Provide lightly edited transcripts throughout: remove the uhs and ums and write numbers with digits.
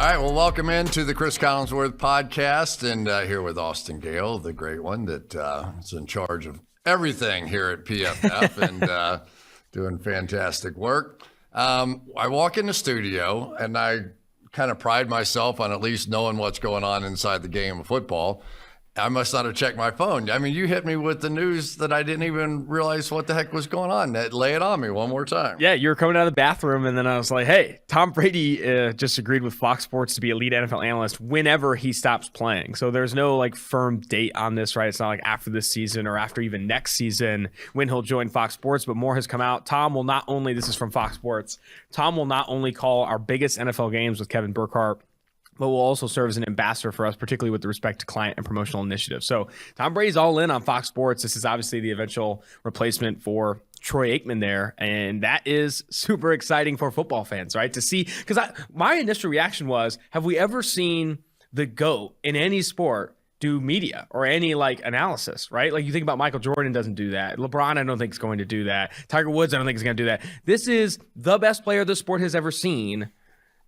right, well, welcome into the Cris Collinsworth podcast, and here with Austin Gayle, the great one that is in charge of everything here at PFF and doing fantastic work. I walk in the studio, and I kind of pride myself on at least knowing what's going on inside the game of football. I must not have checked my phone. I mean, you hit me with the news that I didn't even realize what the heck was going on. Lay it on me one more time. Yeah, you were coming out of the bathroom, and then I was like, hey, Tom Brady just agreed with Fox Sports to be a lead NFL analyst whenever he stops playing. So there's no like firm date on this, right? It's not like after this season or after even next season when he'll join Fox Sports, but more has come out. Tom will not only, this is from Fox Sports, Tom will not only call our biggest NFL games with Kevin Burkhardt, but will also serve as an ambassador for us, particularly with respect to client and promotional initiatives. So Tom Brady's all in on Fox Sports. This is obviously the eventual replacement for Troy Aikman there, and that is super exciting for football fans, right? To see, because my initial reaction was, have we ever seen the GOAT in any sport do media or any like analysis, right? Like you think about Michael Jordan doesn't do that. LeBron, I don't think is going to do that. Tiger Woods, I don't think is going to do that. This is the best player the sport has ever seen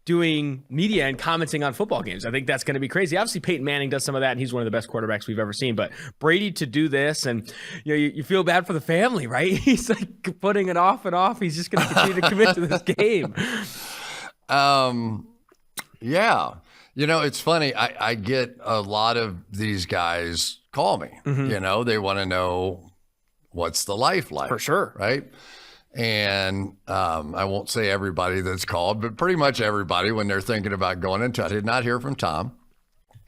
doing media and commenting on football games. I think that's going to be crazy. Obviously, Peyton Manning does some of that, and he's one of the best quarterbacks we've ever seen. But Brady to do this, and you feel bad for the family, right? He's like putting it off and off. He's just going to continue to commit to this game. Yeah. It's funny. I get a lot of these guys call me. Mm-hmm. They want to know what's the life like. For sure. Right? And I won't say everybody that's called, but pretty much everybody when they're thinking about going into it. I did not hear from Tom.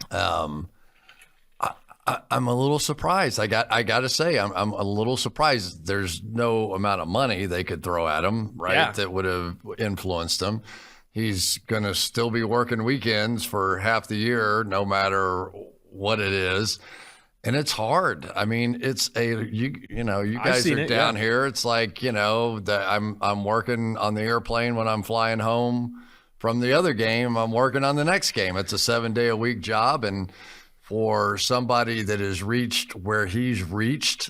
I'm a little surprised. I got to say, I'm a little surprised. There's no amount of money they could throw at him, right? Yeah. That would have influenced him. He's going to still be working weekends for half the year, no matter what it is. And it's hard. I mean, it's you guys are down here. It's like, I'm working on the airplane when I'm flying home from the other game. I'm working on the next game. It's a 7-day-a-week job. And for somebody that has reached where he's reached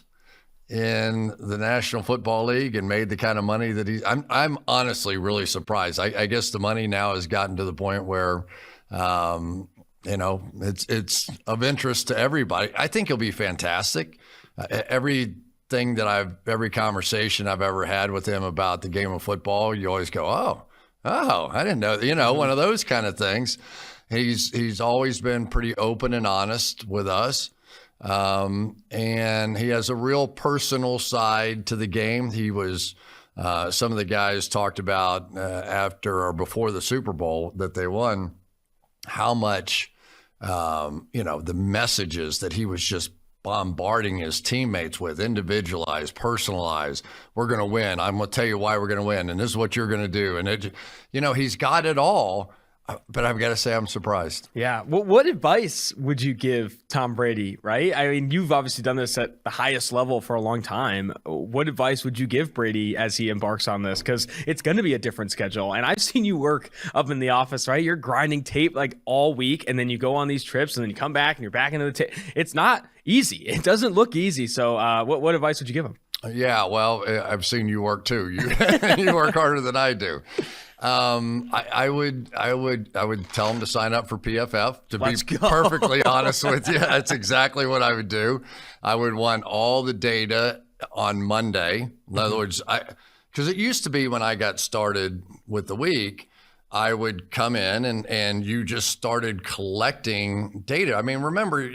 in the National Football League and made the kind of money that I'm honestly really surprised. I guess the money now has gotten to the point where, it's of interest to everybody. I think he'll be fantastic. Every conversation I've ever had with him about the game of football, you always go, oh, I didn't know, one of those kind of things. He's always been pretty open and honest with us. And he has a real personal side to the game. He was, some of the guys talked about after or before the Super Bowl that they won, how much, the messages that he was just bombarding his teammates with, individualized, personalized. We're going to win. I'm going to tell you why we're going to win. And this is what you're going to do. And he's got it all. But I've got to say, I'm surprised. Yeah. Well, what advice would you give Tom Brady, right? I mean, you've obviously done this at the highest level for a long time. What advice would you give Brady as he embarks on this? Because it's going to be a different schedule. And I've seen you work up in the office, right? You're grinding tape like all week, and then you go on these trips, and then you come back, and you're back into the tape. It's not easy. It doesn't look easy. So what advice would you give him? Yeah, well, I've seen you work too. You work harder than I do. I would tell him to sign up for PFF, to be perfectly honest with you. That's exactly what I would do. I would want all the data on Monday. In other words, because it used to be when I got started with the week, I would come in and you just started collecting data. I mean, remember,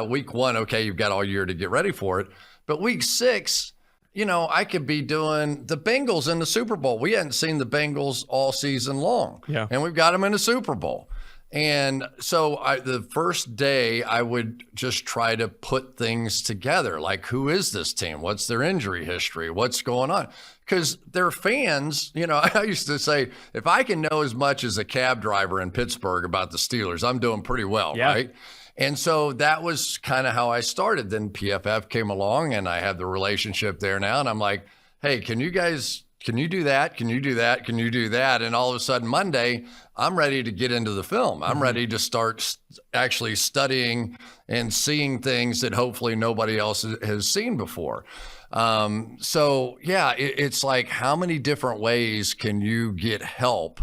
week 1, okay, you've got all year to get ready for it. But week 6, I could be doing the Bengals in the Super Bowl. We hadn't seen the Bengals all season long. Yeah. And we've got them in the Super Bowl. And so the first day I would just try to put things together. Like, who is this team? What's their injury history? What's going on? Because they're fans. I used to say, if I can know as much as a cab driver in Pittsburgh about the Steelers, I'm doing pretty well, yeah. Right? And so that was kind of how I started. Then PFF came along and I have the relationship there now. And I'm like, hey, can you do that? Can you do that? Can you do that? And all of a sudden Monday, I'm ready to get into the film. I'm ready to start actually studying and seeing things that hopefully nobody else has seen before. So yeah, it's like, how many different ways can you get help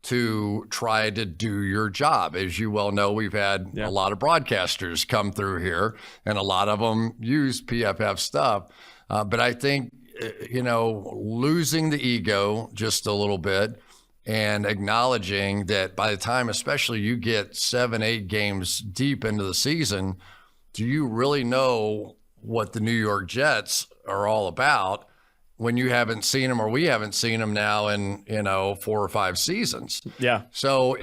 to try to do your job. As you well know, we've had a lot of broadcasters come through here, and a lot of them use PFF stuff. But I think, losing the ego just a little bit and acknowledging that by the time, especially you get 7-8 games deep into the season, do you really know what the New York Jets are all about when you haven't seen them, or we haven't seen them now in 4 or 5 seasons? Yeah. So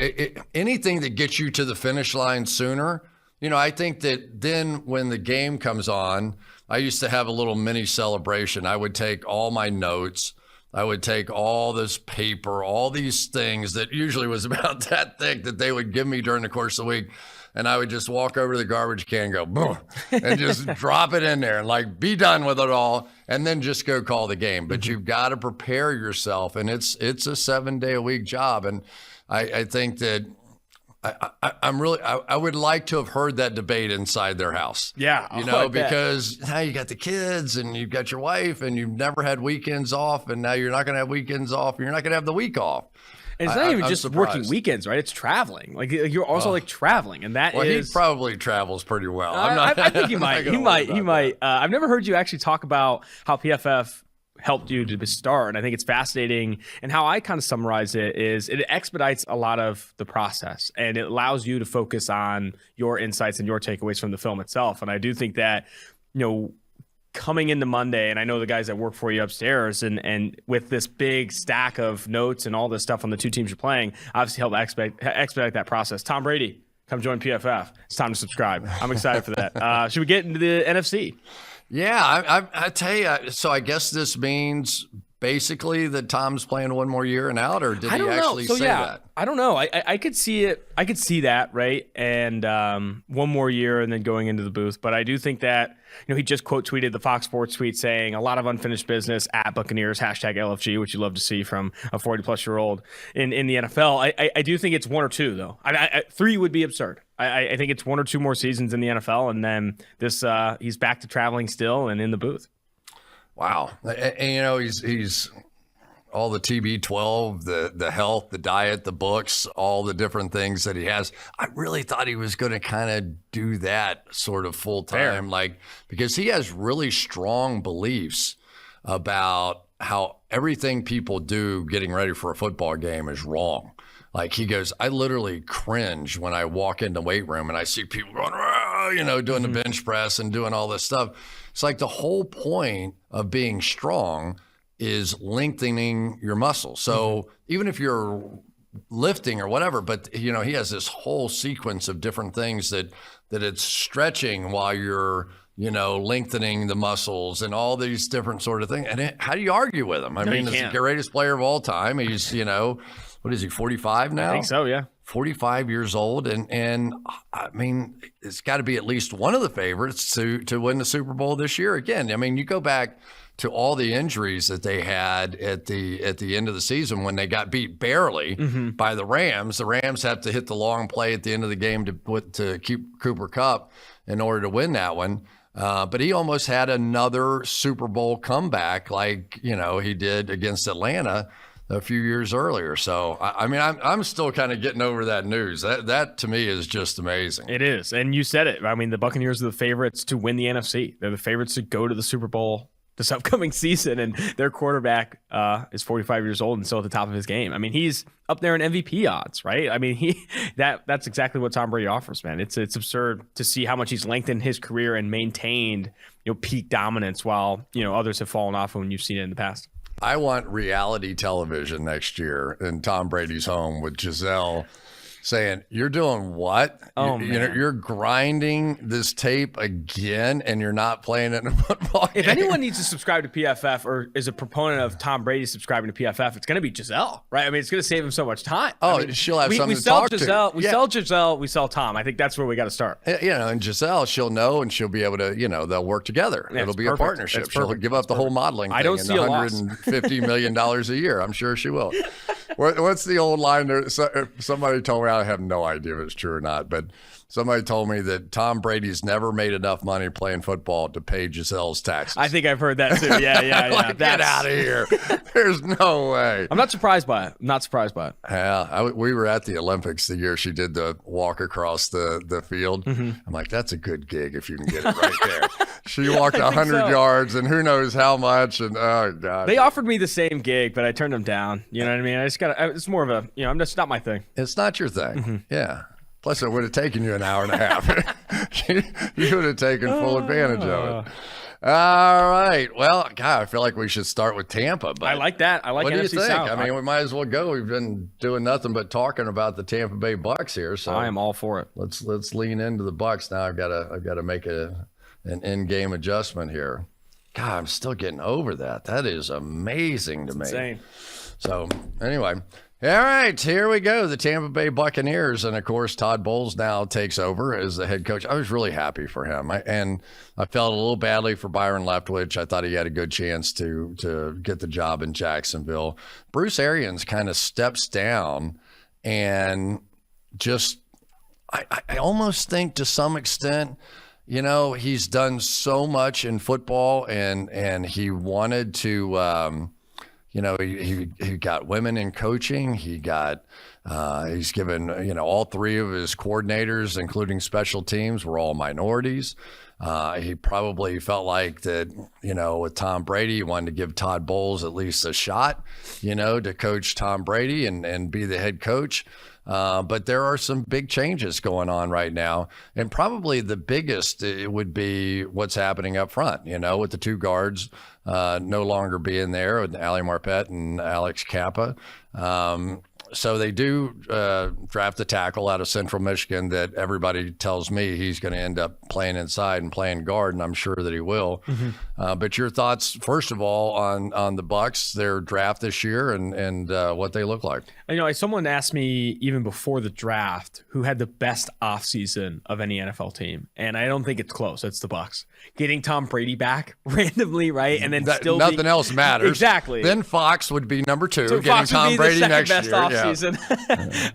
anything that gets you to the finish line sooner, I think that then when the game comes on, I used to have a little mini celebration. I would take all my notes. I would take all this paper, all these things that usually was about that thick that they would give me during the course of the week. And I would just walk over to the garbage can and go, boom, and just drop it in there and like be done with it all, and then just go call the game. But you've got to prepare yourself, and it's a 7-day-a-week job. And I think that I would like to have heard that debate inside their house. Yeah. Because now you got the kids and you've got your wife and you've never had weekends off, and now you're not going to have weekends off. And you're not going to have the week off. And it's not even just working weekends, right? It's traveling. Like you're also like traveling, and that is. He probably travels pretty well. I think he might. He might. I've never heard you actually talk about how PFF helped you to start, and I think it's fascinating. And how I kind of summarize it is it expedites a lot of the process, and it allows you to focus on your insights and your takeaways from the film itself. And I do think that, coming into Monday, and I know the guys that work for you upstairs, and with this big stack of notes and all this stuff on the two teams you're playing, obviously help expedite that process. Tom Brady, come join PFF. It's time to subscribe. I'm excited for that. Should we get into the NFC? Yeah, I tell you, so I guess this means basically that Tom's playing one more year and out, or did he actually say that? I don't know. I could see it. I could see that, right? And one more year and then going into the booth. But I do think that, he just quote tweeted the Fox Sports tweet saying a lot of unfinished business at Buccaneers, #LFG, which you love to see from a 40-plus-year-old in the NFL. I do think it's 1 or 2, though. 3 would be absurd. I think it's 1 or 2 more seasons in the NFL, and then this he's back to traveling still and in the booth. Wow. And, he's all the TB12, the health, the diet, the books, all the different things that he has. I really thought he was going to kind of do that sort of full time, because he has really strong beliefs about how everything people do getting ready for a football game is wrong. Like he goes, I literally cringe when I walk in the weight room and I see people going, doing the bench press and doing all this stuff. It's like the whole point of being strong is lengthening your muscles. So even if you're lifting or whatever, but he has this whole sequence of different things that it's stretching while you're, lengthening the muscles and all these different sort of things. And how do you argue with him? He's the greatest player of all time. He's, what is he, 45 now? I think so, yeah. 45 years old. And it's got to be at least one of the favorites to win the Super Bowl this year. Again, you go back to all the injuries that they had at the end of the season when they got beat barely by the Rams. The Rams have to hit the long play at the end of the game to keep Cooper Kupp in order to win that one. But he almost had another Super Bowl comeback like, he did against Atlanta a few years earlier. So, I'm still kind of getting over that news. That to me is just amazing. It is. And you said it. The Buccaneers are the favorites to win the NFC. They're the favorites to go to the Super Bowl this upcoming season, and their quarterback is 45 years old and still at the top of his game. He's up there in MVP odds, right? That's exactly what Tom Brady offers, man. It's absurd to see how much he's lengthened his career and maintained, peak dominance while, others have fallen off when you've seen it in the past. I want reality television next year in Tom Brady's home with Giselle saying, "You're doing what? You're grinding this tape again, and you're not playing it in a football game." If anyone needs to subscribe to PFF or is a proponent of Tom Brady subscribing to PFF, it's going to be Giselle, right? It's going to save him so much time. She'll have something to talk to. We sell Giselle, we sell Tom. I think that's where we got to start. And Giselle, she'll know, and she'll be able to, they'll work together. It'll be perfect. A partnership. She'll give up the whole modeling thing. I don't see a loss. $150 million a year. I'm sure she will. What's the old line there? Somebody told me, I have no idea if it's true or not, but somebody told me that Tom Brady's never made enough money playing football to pay Gisele's taxes. I think I've heard that too. Yeah. Like, get out of here. There's no way. I'm not surprised by it. Yeah, we were at the Olympics the year she did the walk across the field. I'm like, that's a good gig if you can get it right there. She walked 100 yards and who knows how much. And oh god, they offered me the same gig, but I turned them down. You know what I mean? It's more of a, I'm just not my thing. It's not your thing. Yeah. Plus, it would have taken you an hour and a half. You would have taken full advantage of it. All right. Well, God, I feel like we should start with Tampa. But I like that. I like what NFC do you think? South. I mean, we might as well go. We've been doing nothing but talking about the Tampa Bay Bucs here. So I am all for it. Let's lean into the Bucs now. I've got to make an in-game adjustment here. God, I'm still getting over that. That is amazing to me. Insane. So anyway. All right, here we go. The Tampa Bay Buccaneers. And, of course, Todd Bowles now takes over as the head coach. I was really happy for him. I felt a little badly for Byron Leftwich. I thought he had a good chance to get the job in Jacksonville. Bruce Arians kind of steps down and just I almost think to some extent, he's done so much in football and he wanted to he got women in coaching. He got he's given all three of his coordinators, including special teams, were all minorities. He probably felt like that, with Tom Brady, he wanted to give Todd Bowles at least a shot, to coach Tom Brady and be the head coach. But there are some big changes going on right now. And probably the biggest would be what's happening up front, with the two guards no longer being there, with Ali Marpet and Alex Kappa. So they do draft a tackle out of Central Michigan that everybody tells me he's going to end up playing inside and playing guard, and I'm sure that he will. But your thoughts, first of all, on the Bucs, their draft this year, and what they look like. Someone asked me even before the draft who had the best offseason of any NFL team, and I don't think it's close. It's the Bucs. Getting Tom Brady back randomly, right? And then nothing else matters. Exactly. Then Fox would be number two, so getting Fox Tom Brady next year. Offseason.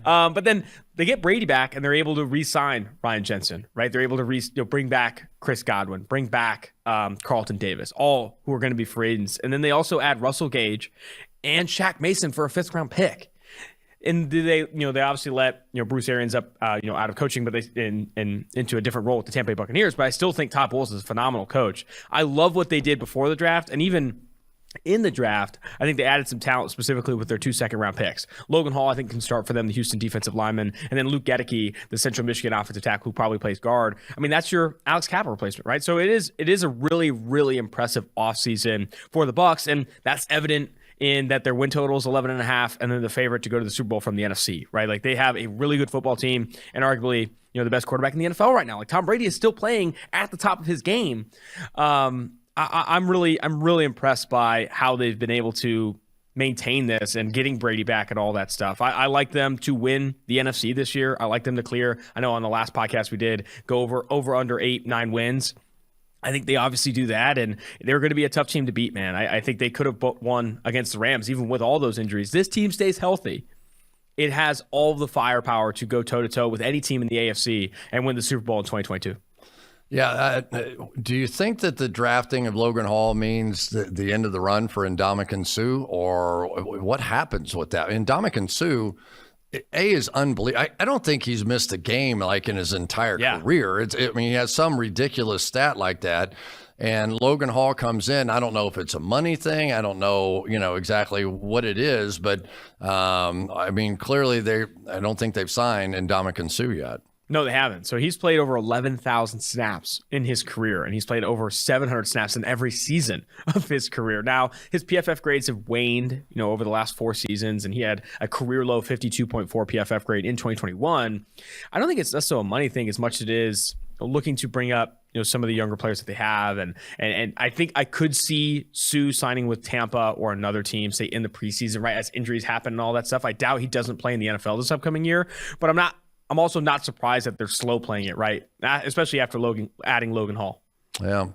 But then they get Brady back, and they're able to re-sign Ryan Jensen, right? They're able to bring back Chris Godwin, bring back Carlton Davis, all who are going to be free agents. And then they also add Russell Gage and Shaq Mason for a 5th-round pick. And they obviously let Bruce Arians up out of coaching, but they into a different role with the Tampa Bay Buccaneers. But I still think Todd Bowles is a phenomenal coach. I love what they did before the draft, and even in the draft, I think they added some talent specifically with their 2 second-round picks. Logan Hall, I think, can start for them, the Houston defensive lineman, and then Luke Gedeke, the Central Michigan offensive tackle, who probably plays guard. I mean, that's your Alex Kappa replacement, right? So it is a really, really impressive offseason for the Bucs, and that's evident in that their win total is 11.5, and they're the favorite to go to the Super Bowl from the NFC, right? Like, they have a really good football team and arguably, the best quarterback in the NFL right now. Like, Tom Brady is still playing at the top of his game. I'm really impressed by how they've been able to maintain this and getting Brady back and all that stuff. I like them to win the NFC this year. I like them to clear. I know on the last podcast we did go over under 8-9 wins. I think they obviously do that, and they're going to be a tough team to beat, man. I think they could have won against the Rams, even with all those injuries. This team stays healthy. It has all the firepower to go toe-to-toe with any team in the AFC and win the Super Bowl in 2022. Yeah. Do you think that the drafting of Logan Hall means the end of the run for Ndamukong Suh, or what happens with that? Ndamukong Suh, is unbelievable. I don't think he's missed a game like in his entire career. He has some ridiculous stat like that. And Logan Hall comes in. I don't know if it's a money thing. I don't know, exactly what it is. But, clearly I don't think they've signed Ndamukong Suh yet. No, they haven't. So he's played over 11,000 snaps in his career, and he's played over 700 snaps in every season of his career. Now, his PFF grades have waned, over the last 4 seasons, and he had a career low 52.4 PFF grade in 2021. I don't think it's necessarily a money thing as much as it is looking to bring up, some of the younger players that they have. And I think I could see Suh signing with Tampa or another team, say in the preseason, right, as injuries happen and all that stuff. I doubt he doesn't play in the NFL this upcoming year, but I'm also not surprised that they're slow playing it, right? Especially after adding Logan Hall. Yeah.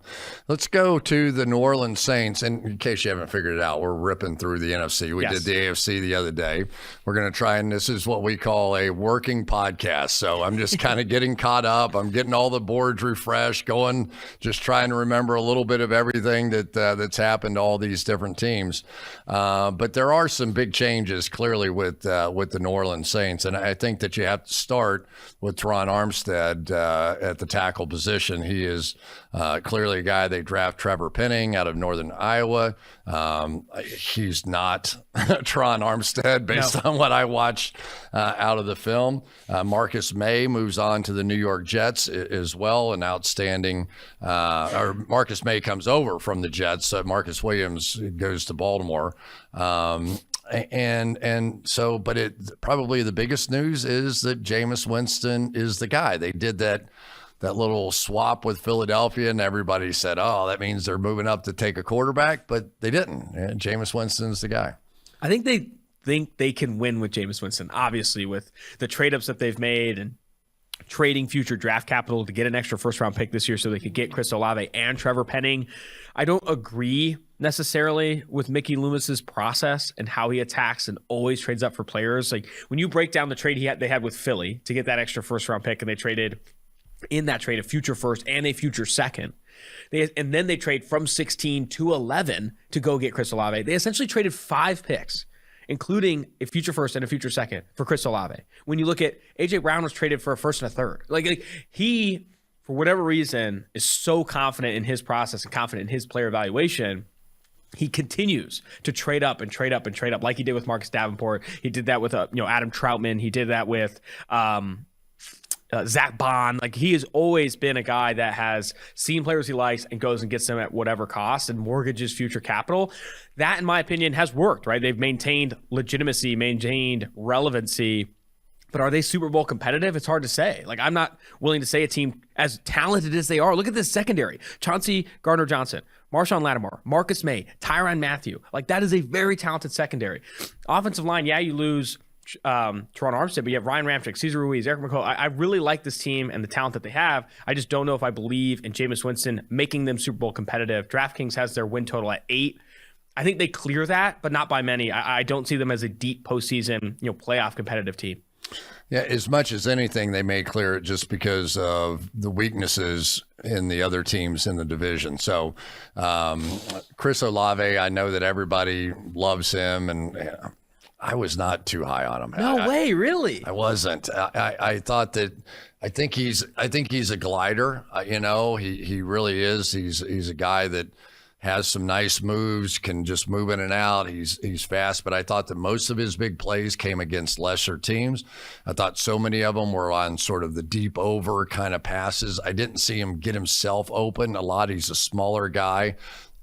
Let's go to the New Orleans Saints. And in case you haven't figured it out, we're ripping through the NFC. We did the AFC the other day. We're going to try, and this is what we call a working podcast. So I'm just kind of getting caught up. I'm getting all the boards refreshed, just trying to remember a little bit of everything that's happened to all these different teams. But there are some big changes clearly with the New Orleans Saints. And I think that you have to start with Teron Armstead at the tackle position. He is clearly a guy. They draft Trevor Penning out of Northern Iowa. He's not Teron Armstead based on what I watched out of the film. Marcus May moves on to the New York Jets as well, an outstanding, or Marcus May comes over from the Jets. So Marcus Williams goes to Baltimore. And so, but probably the biggest news is that Jameis Winston is the guy. They did that little swap with Philadelphia, and everybody said, oh, that means they're moving up to take a quarterback, but they didn't. And Jameis Winston's the guy. I think they can win with Jameis Winston, obviously, with the trade-ups that they've made and trading future draft capital to get an extra first-round pick this year so they could get Chris Olave and Trevor Penning. I don't agree necessarily with Mickey Loomis's process and how he attacks and always trades up for players. Like when you break down the trade they had with Philly to get that extra first-round pick, and they traded in that trade a future first and a future second. And then they trade from 16 to 11 to go get Chris Olave. They essentially traded 5 picks, including a future first and a future second for Chris Olave. When you look at A.J. Brown was traded for a first and a third. Like he, for whatever reason, is so confident in his process and confident in his player evaluation. He continues to trade up and trade up and trade up, like he did with Marcus Davenport. He did that with Adam Troutman. He did that with Zach Bond. Like he has always been a guy that has seen players he likes and goes and gets them at whatever cost and mortgages future capital. That, in my opinion, has worked, right? They've maintained legitimacy, maintained relevancy. But are they Super Bowl competitive? It's hard to say. Like, I'm not willing to say a team as talented as they are. Look at this secondary. Chauncey Gardner-Johnson, Marshawn Lattimore, Marcus May, Tyrann Mathieu. Like, that is a very talented secondary. Offensive line, yeah, you lose Teron Armstead, but you have Ryan Ramczyk, Cesar Ruiz, Eric McCall. I really like this team and the talent that they have. I just don't know if I believe in Jameis Winston making them Super Bowl competitive. DraftKings has their win total at 8. I think they clear that, but not by many. I don't see them as a deep postseason, playoff competitive team. Yeah, as much as anything, they may clear it just because of the weaknesses in the other teams in the division. So Chris Olave, I know that everybody loves him, and I was not too high on him. No way, really? I wasn't. I thought that I think he's a glider. He really is. He's a guy that has some nice moves, can just move in and out. He's fast, but I thought that most of his big plays came against lesser teams. I thought so many of them were on sort of the deep over kind of passes. I didn't see him get himself open a lot. He's a smaller guy.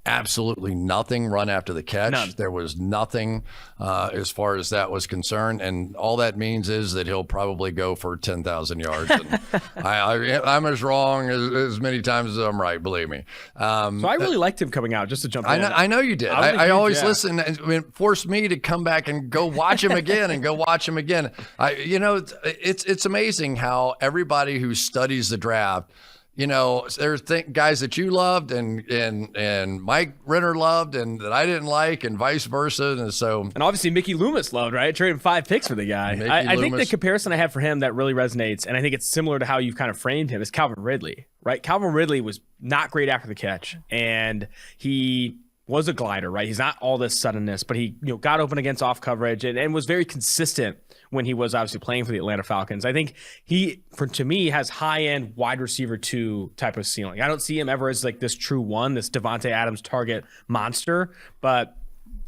Absolutely nothing run after the catch. None. There was nothing as far as that was concerned. And all that means is that he'll probably go for 10,000 yards. And I'm as wrong as many times as I'm right, believe me. So I really liked him coming out, just to jump in. I know you did. I always listen. It forced me to come back and go watch him again and go watch him again. It's amazing how everybody who studies the draft, there's guys that you loved and Mike Renner loved and that I didn't like and vice versa. And obviously Mickey Loomis loved, right? Trading 5 picks for the guy. I think the comparison I have for him that really resonates, and I think it's similar to how you've kind of framed him, is Calvin Ridley, right? Calvin Ridley was not great after the catch, and he was a glider, right? He's not all this suddenness, but he got open against off coverage and was very consistent when he was obviously playing for the Atlanta Falcons. I think to me, has high-end wide receiver 2 type of ceiling. I don't see him ever as like this true 1, this Devontae Adams target monster, but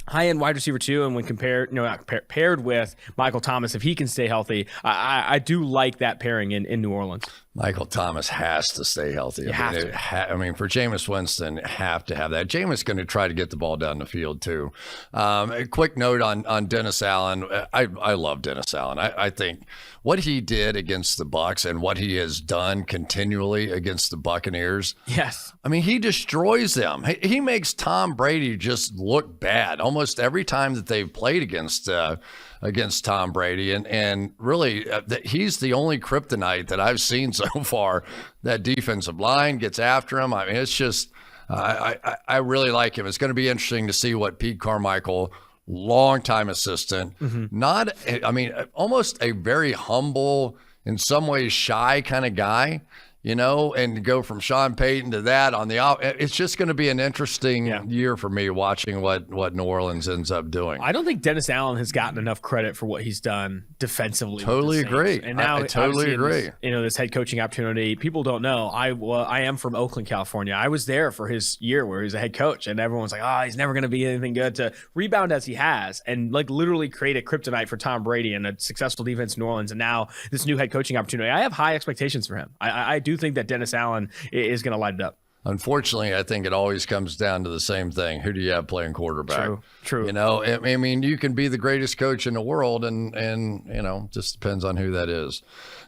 high-end wide receiver 2, and when paired with Michael Thomas, if he can stay healthy, I do like that pairing in New Orleans. Michael Thomas has to stay healthy. For Jameis Winston, have to have that. Jameis going to try to get the ball down the field too. A quick note on Dennis Allen. I love Dennis Allen. I think what he did against the Bucs and what he has done continually against the Buccaneers. Yes. I mean, he destroys them. He makes Tom Brady just look bad almost every time that they've played against Tom Brady. And really, he's the only kryptonite that I've seen so far. That defensive line gets after him. I mean, it's just I really like him. It's going to be interesting to see what Pete Carmichael, longtime assistant, almost a very humble, in some ways shy kind of guy, and go from Sean Payton to that on the it's just going to be an interesting year for me watching what New Orleans ends up doing. I don't think Dennis Allen has gotten enough credit for what he's done defensively. Totally agree. And now I totally agree. This head coaching opportunity, people don't know. I am from Oakland, California. I was there for his year where he was a head coach, and everyone's like, he's never going to be anything good. To rebound as he has and literally create a kryptonite for Tom Brady and a successful defense in New Orleans, and now this new head coaching opportunity. I have high expectations for him. I do think that Dennis Allen is going to light it up. Unfortunately, I think it always comes down to the same thing. Who do you have playing quarterback? True. I mean, you can be the greatest coach in the world, and just depends on who that is.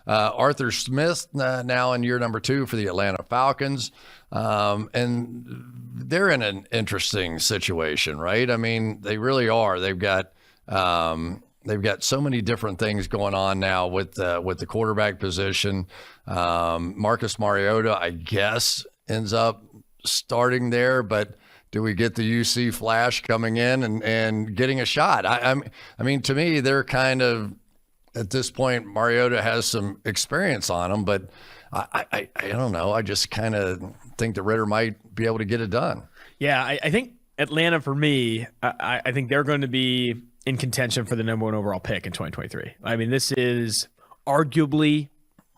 Arthur Smith now in year number 2 for the Atlanta Falcons, and they're in an interesting situation, right? I mean, they really are. They've got so many different things going on now with the quarterback position. Marcus Mariota, I guess, ends up starting there, but do we get the UC Flash coming in and getting a shot? I mean, to me, they're kind of, at this point, Mariota has some experience on him, but I don't know. I just kind of think the Ritter might be able to get it done. Yeah, I think Atlanta, for me, I think they're going to be in contention for the number 1 overall pick in 2023. I mean, this is arguably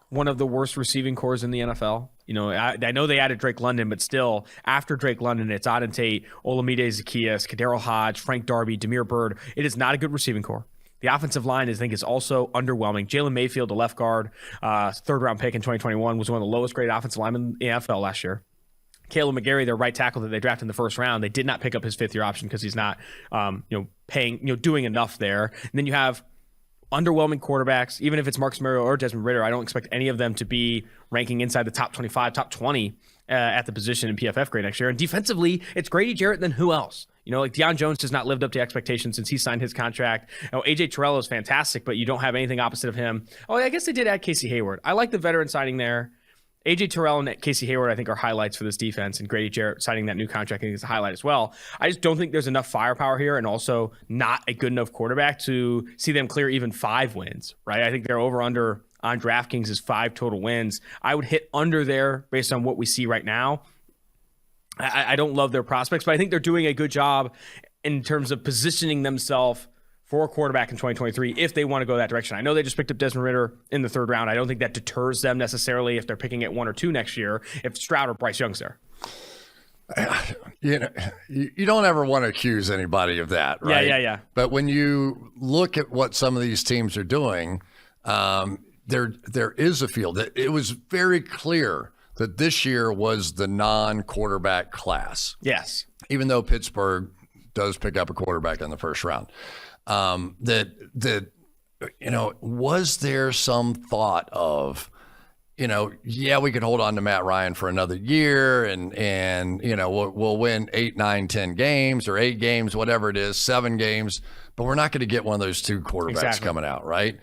one of the worst receiving cores in the NFL. I know they added Drake London, but still, after Drake London, it's Auden Tate, Olamide Zaccheaus, Kadarius Hodge, Frank Darby, Damiere Byrd. It is not a good receiving core. The offensive line, I think, is also underwhelming. Jalen Mayfield, the left guard, third-round pick in 2021, was one of the lowest-graded offensive linemen in the NFL last year. Caleb McGarry, their right tackle that they drafted in the first round, they did not pick up his 5th-year option because he's not, doing enough there. And then you have underwhelming quarterbacks. Even if it's Marcus Mariota or Desmond Ridder, I don't expect any of them to be ranking inside the top 25, top 20 at the position in PFF grade next year. And defensively, it's Grady Jarrett, then who else? Deion Jones has not lived up to expectations since he signed his contract. AJ Terrell is fantastic, but you don't have anything opposite of him. I guess they did add Casey Hayward. I like the veteran signing there. AJ Terrell and Casey Hayward, I think, are highlights for this defense, and Grady Jarrett signing that new contract, I think, is a highlight as well. I just don't think there's enough firepower here, and also not a good enough quarterback to see them clear even 5 wins, right? I think they're over-under on DraftKings is 5 total wins. I would hit under there based on what we see right now. I don't love their prospects, but I think they're doing a good job in terms of positioning themselves for a quarterback in 2023 if they want to go that direction. I know they just picked up Desmond Ridder in the 3rd round. I don't think that deters them necessarily if they're picking at 1 or 2 next year, if Stroud or Bryce Young's there. You don't ever want to accuse anybody of that, right? Yeah. But when you look at what some of these teams are doing, there is a field. It was very clear that this year was the non-quarterback class. Yes. Even though Pittsburgh does pick up a quarterback in the 1st round. Was there some thought of, we could hold on to Matt Ryan for another year and we'll win 8, 9, 10 games or 8 games, whatever it is, 7 games, but we're not going to get one of those 2 quarterbacks coming out, right?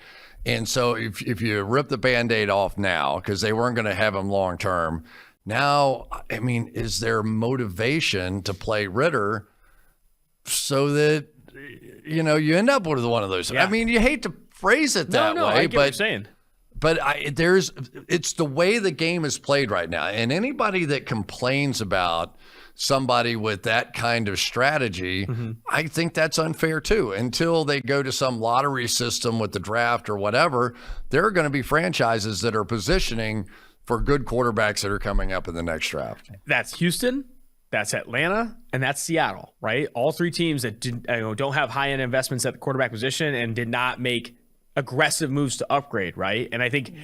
And so if you rip the Band-Aid off now, because they weren't going to have him long term, now, I mean, is there motivation to play Ridder so that you end up with one of those? Yeah. I mean, you hate to phrase it that way, I get what you're saying. But it's the way the game is played right now. And anybody that complains about somebody with that kind of strategy, I think that's unfair too. Until they go to some lottery system with the draft or whatever, there are going to be franchises that are positioning for good quarterbacks that are coming up in the next draft. That's Houston, that's Atlanta, and that's Seattle, right? All 3 teams that don't have high-end investments at the quarterback position and did not make aggressive moves to upgrade, right? And I think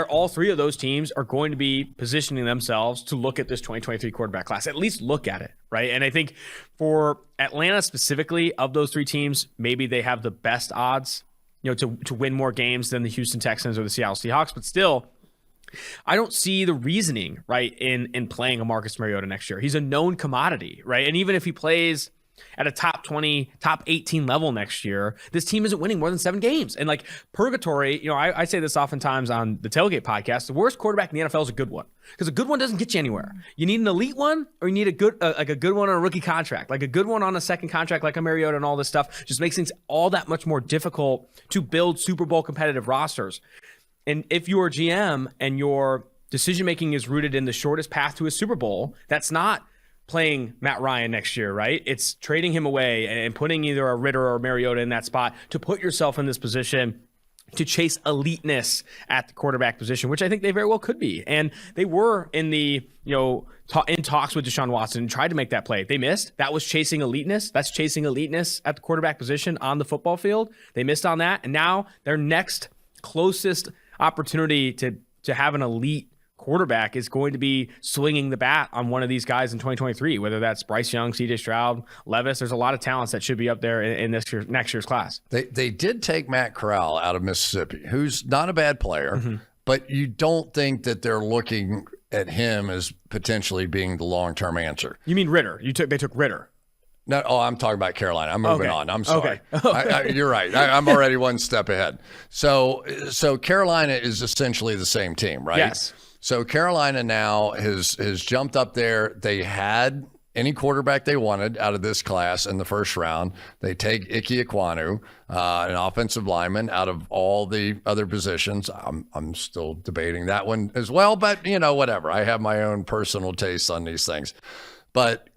all 3 of those teams are going to be positioning themselves to look at this 2023 quarterback class, at least look at it, right? And I think for Atlanta specifically, of those 3 teams, maybe they have the best odds, to win more games than the Houston Texans or the Seattle Seahawks, but still, I don't see the reasoning, right, in playing a Marcus Mariota next year. He's a known commodity, right? And even if he plays at a top 20, top 18 level next year, this team isn't winning more than 7 games. And like purgatory, I say this oftentimes on the Tailgate podcast, the worst quarterback in the NFL is a good one, because a good one doesn't get you anywhere. You need an elite one, or you need a good one on a rookie contract, like a good one on a second contract, like a Mariota, and all this stuff just makes things all that much more difficult to build Super Bowl competitive rosters. And if you're GM and your decision-making is rooted in the shortest path to a Super Bowl, that's not playing Matt Ryan next year, right? It's trading him away and putting either a Ritter or Mariota in that spot to put yourself in this position to chase eliteness at the quarterback position, which I think they very well could be. And they were in the, in talks with Deshaun Watson and tried to make that play. They missed. That was chasing eliteness. That's chasing eliteness at the quarterback position on the football field. They missed on that. And now their next closest opportunity to have an elite quarterback is going to be swinging the bat on one of these guys in 2023, whether that's Bryce Young, CJ Stroud, Levis. There's a lot of talents that should be up there in next year's class. They did take Matt Corral out of Mississippi, who's not a bad player, but you don't think that they're looking at him as potentially being the long-term answer. You mean Ritter? They took Ritter. No, I'm talking about Carolina. I'm moving on. I'm sorry. Okay. You're right. I'm already one step ahead. So Carolina is essentially the same team, right? Yes. So Carolina now has jumped up there. They had any quarterback they wanted out of this class in the first round. They take Ike Ekwonu, an offensive lineman, out of all the other positions. I'm still debating that one as well, but whatever. I have my own personal tastes on these things. But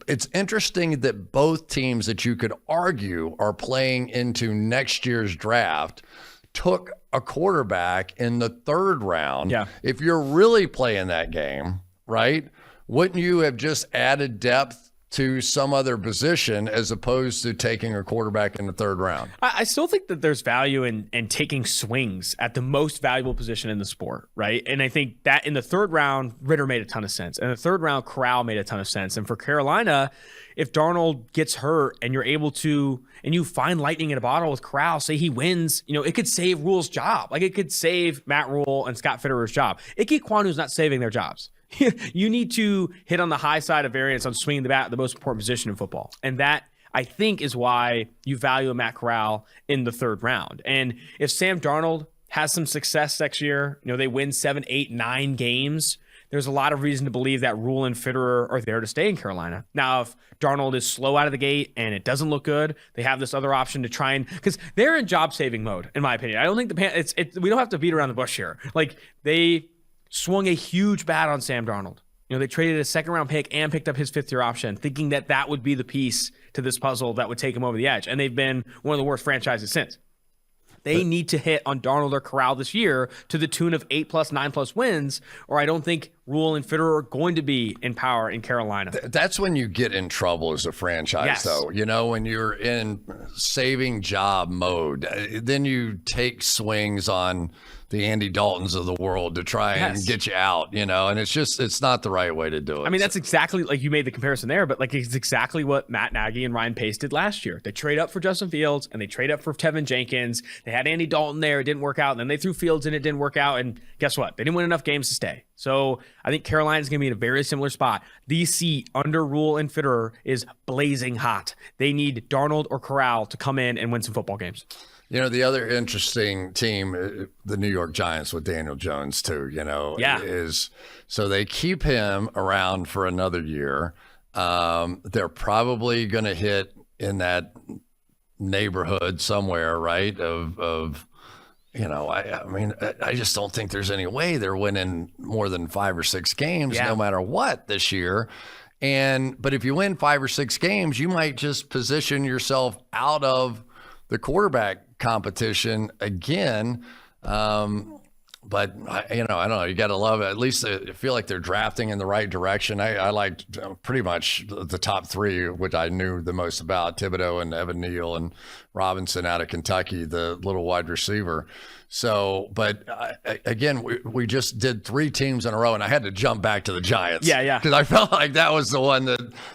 it's interesting that both teams that you could argue are playing into next year's draft took a quarterback in the 3rd round. Yeah. If you're really playing that game, right, wouldn't you have just added depth to some other position as opposed to taking a quarterback in the 3rd round? I still think that there's value in taking swings at the most valuable position in the sport, right? And I think that in the 3rd round, Ritter made a ton of sense. And the 3rd round, Corral made a ton of sense. And for Carolina, if Darnold gets hurt and you're able to, and you find lightning in a bottle with Corral, say he wins, it could save Rule's job. Like it could save Matt Rule and Scott Fitterer's job. Ike Ekwonu's not saving their jobs. You need to hit on the high side of variance on swinging the bat, the most important position in football. And that, I think, is why you value Matt Corral in the 3rd round. And if Sam Darnold has some success next year, they win 7, 8, 9 games, there's a lot of reason to believe that Rule and Fitterer are there to stay in Carolina. Now, if Darnold is slow out of the gate and it doesn't look good, they have this other option to try and, because they're in job-saving mode, in my opinion. I don't think we don't have to beat around the bush here. Like, they swung a huge bat on Sam Darnold. They traded a 2nd-round pick and picked up his 5th-year option, thinking that would be the piece to this puzzle that would take him over the edge. And they've been one of the worst franchises since. They need to hit on Darnold or Corral this year to the tune of 8+, 9+ wins, or I don't think Rule and Fitterer are going to be in power in Carolina. That's when you get in trouble as a franchise, though. When you're in saving job mode, then you take swings on the Andy Daltons of the world to try and get you out, and it's not the right way to do it. I mean, that's exactly, like, you made the comparison there, but like it's exactly what Matt Nagy and Ryan Pace did last year. They trade up for Justin Fields and they trade up for Tevin Jenkins. They had Andy Dalton there. It didn't work out. And then they threw Fields and it didn't work out. And guess what? They didn't win enough games to stay. So I think Carolina's going to be in a very similar spot. The seat under Rule and Fitterer is blazing hot. They need Darnold or Corral to come in and win some football games. The other interesting team, the New York Giants with Daniel Jones too, is so they keep him around for another year. They're probably going to hit in that neighborhood somewhere, right? I just don't think there's any way they're winning more than 5 or 6 games, no matter what this year. But if you win 5 or 6 games, you might just position yourself out of the quarterback competition again. But I don't know. You got to love it. At least I feel like they're drafting in the right direction. I liked pretty much the top 3, which I knew the most about: Thibodeau and Evan Neal and Robinson out of Kentucky, the little wide receiver. So, but again, we just did 3 teams in a row, and I had to jump back to the Giants. Yeah. Because I felt like that was the one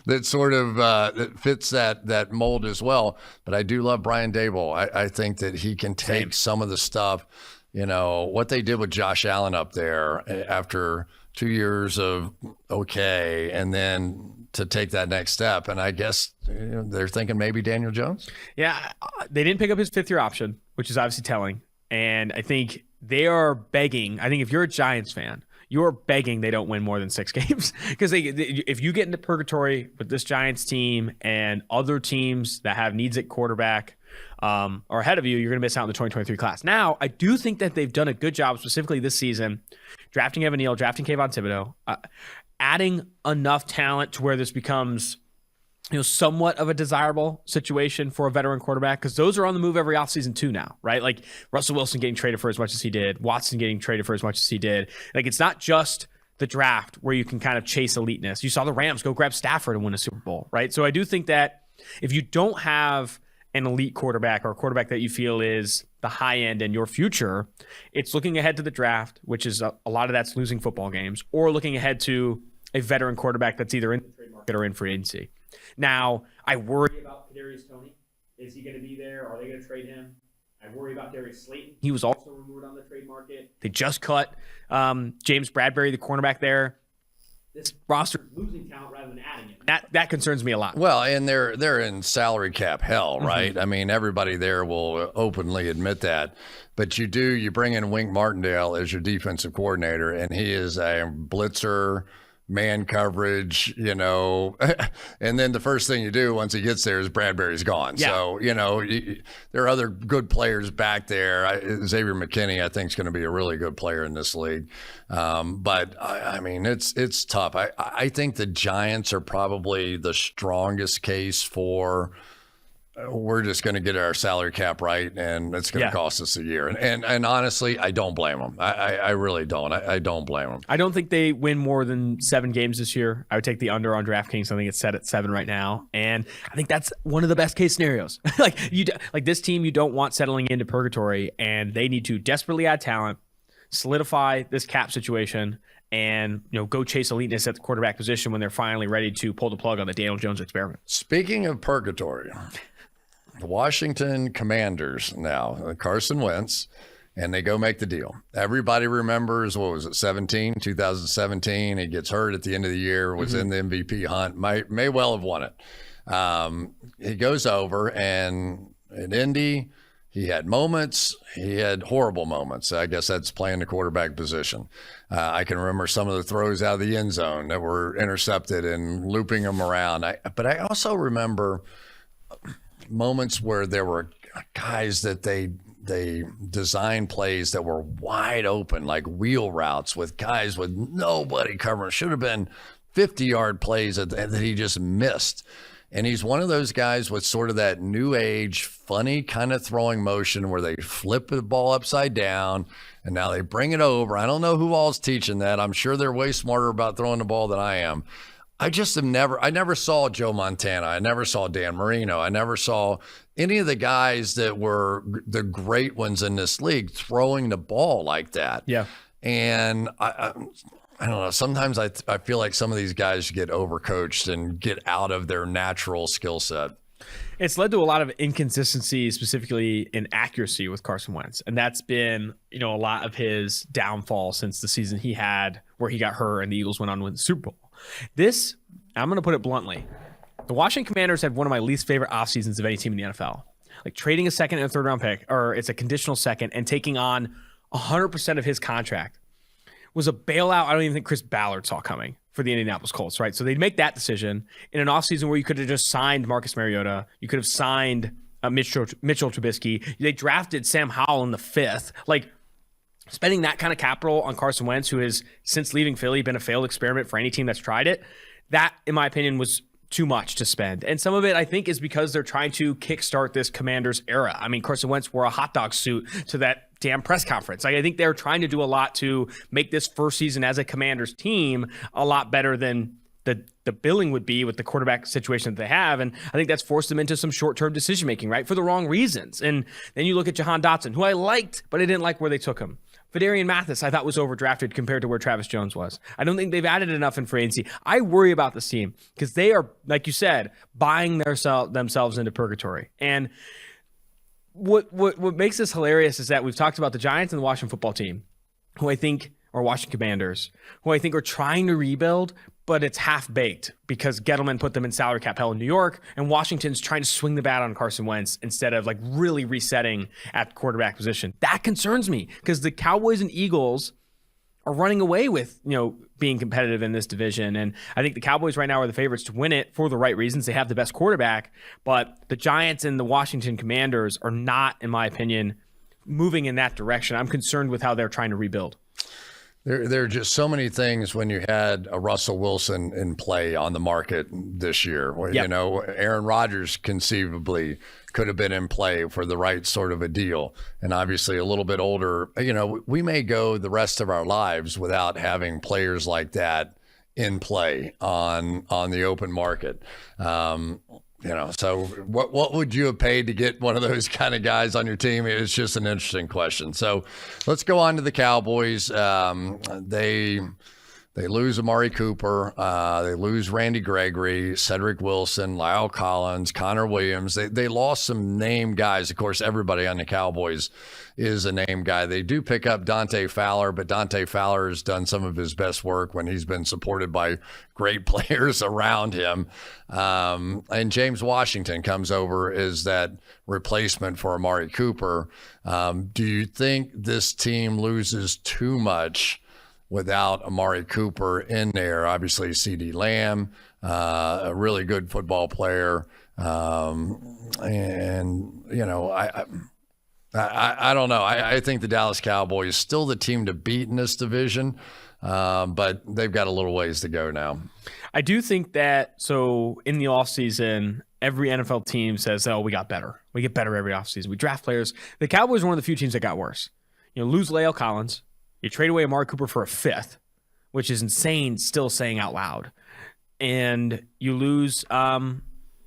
that sort of that fits that mold as well. But I do love Brian Daboll. I think that he can take some of the stuff. What they did with Josh Allen up there after 2 years of okay, and then to take that next step. And I guess they're thinking maybe Daniel Jones. Yeah, they didn't pick up his 5th-year option, which is obviously telling. And I think they are begging. I think if you're a Giants fan, you're begging they don't win more than 6 games. Because if you get into purgatory with this Giants team and other teams that have needs at quarterback are ahead of you, you're going to miss out on the 2023 class. Now, I do think that they've done a good job, specifically this season, drafting Evan Neal, drafting Kayvon Thibodeau, adding enough talent to where this becomes somewhat of a desirable situation for a veteran quarterback, because those are on the move every offseason too now, right? Like Russell Wilson getting traded for as much as he did, Watson getting traded for as much as he did. Like, it's not just the draft where you can kind of chase eliteness. You saw the Rams go grab Stafford and win a Super Bowl, right? So I do think that if you don't have an elite quarterback or a quarterback that you feel is the high end in your future, it's looking ahead to the draft, which is a lot of that's losing football games, or looking ahead to a veteran quarterback that's either in the trade market or in free agency. Now, I worry about Kadarius Toney. Is he going to be there? Are they going to trade him? I worry about Darius Slayton. He was also removed on the trade market. They just cut James Bradbury, the cornerback there. This roster is losing talent rather than adding it. That concerns me a lot. Well, and they're in salary cap hell, right? Mm-hmm. I mean, everybody there will openly admit that. But you bring in Wink Martindale as your defensive coordinator, and he is a blitzer, man coverage, and then the first thing you do once he gets there is Bradbury's gone. Yeah. So, there are other good players back there. Xavier McKinney, I think, is going to be a really good player in this league. But I mean, it's tough. I think the Giants are probably the strongest case for we're just going to get our salary cap right, and it's going to cost us a year. And honestly, I don't blame them. I really don't. I don't blame them. I don't think they win more than 7 games this year. I would take the under on DraftKings. I think it's set at 7 right now, and I think that's one of the best case scenarios. like this team, you don't want settling into purgatory, and they need to desperately add talent, solidify this cap situation, and go chase eliteness at the quarterback position when they're finally ready to pull the plug on the Daniel Jones experiment. Speaking of purgatory, the Washington Commanders now, Carson Wentz, and they go make the deal. Everybody remembers, 2017? He gets hurt at the end of the year, was in the MVP hunt, may well have won it. He goes over, and in Indy, he had moments. He had horrible moments. I guess that's playing the quarterback position. I can remember some of the throws out of the end zone that were intercepted and looping them around. But I also remember moments where there were guys that they designed plays that were wide open, like wheel routes with guys with nobody covering. Should have been 50-yard plays that he just missed. And he's one of those guys with sort of that new age, funny kind of throwing motion where they flip the ball upside down and now they bring it over. I don't know who all's teaching that. I'm sure they're way smarter about throwing the ball than I am. I never saw Joe Montana. I never saw Dan Marino. I never saw any of the guys that were the great ones in this league throwing the ball like that. Yeah. And I don't know. Sometimes I feel like some of these guys get overcoached and get out of their natural skill set. It's led to a lot of inconsistency, specifically in accuracy with Carson Wentz. And that's been, a lot of his downfall since the season he had where he got hurt and the Eagles went on to win the Super Bowl. This, I'm going to put it bluntly, the Washington Commanders had one of my least favorite off seasons of any team in the NFL. Like trading a second and a third round pick, or it's a conditional second, and taking on 100% of his contract was a bailout I don't even think Chris Ballard saw coming for the Indianapolis Colts, right? So they'd make that decision in an offseason where you could have just signed Marcus Mariota. You could have signed Mitchell Trubisky. They drafted Sam Howell in the 5th. Like, spending that kind of capital on Carson Wentz, who has, since leaving Philly, been a failed experiment for any team that's tried it, that, in my opinion, was too much to spend. And some of it, I think, is because they're trying to kickstart this Commanders era. I mean, Carson Wentz wore a hot dog suit to that damn press conference. Like, I think they're trying to do a lot to make this first season as a Commanders team a lot better than the billing would be with the quarterback situation that they have. And I think that's forced them into some short-term decision-making, right, for the wrong reasons. And then you look at Jahan Dotson, who I liked, but I didn't like where they took him. Fadarian Mathis, I thought, was overdrafted compared to where Travis Jones was. I don't think they've added enough in free agency. I worry about this team because they are, like you said, buying themselves into purgatory. And what makes this hilarious is that we've talked about the Giants and the Washington football team, who I think or Washington Commanders, who I think are trying to rebuild, but it's half-baked because Gettleman put them in salary cap hell in New York, and Washington's trying to swing the bat on Carson Wentz instead of like really resetting at quarterback position. That concerns me because the Cowboys and Eagles are running away with, being competitive in this division. And I think the Cowboys right now are the favorites to win it for the right reasons. They have the best quarterback, but the Giants and the Washington Commanders are not, in my opinion, moving in that direction. I'm concerned with how they're trying to rebuild. There are just so many things when you had a Russell Wilson in play on the market this year. Yep. Aaron Rodgers conceivably could have been in play for the right sort of a deal. And obviously a little bit older, we may go the rest of our lives without having players like in play on the open market. So what would you have paid to get one of those kind of guys on your team? It's just an interesting question. So let's go on to the Cowboys. They lose Amari Cooper. They lose Randy Gregory, Cedric Wilson, Lyle Collins, Connor Williams. They lost some name guys. Of course, everybody on the Cowboys is a name guy. They do pick up Dante Fowler, but Dante Fowler has done some of his best work when he's been supported by great players around him. And James Washington comes over as that replacement for Amari Cooper. Do you think this team loses too much without Amari Cooper in there? Obviously, CeeDee Lamb, a really good football player. I don't know. I think the Dallas Cowboys still the team to beat in this division, but they've got a little ways to go now. I do think that, so in the offseason, every NFL team says, oh, we got better. We get better every offseason. We draft players. The Cowboys are one of the few teams that got worse. Lose La'el Collins. You trade away Amari Cooper for a fifth, which is insane still saying out loud. And you lose so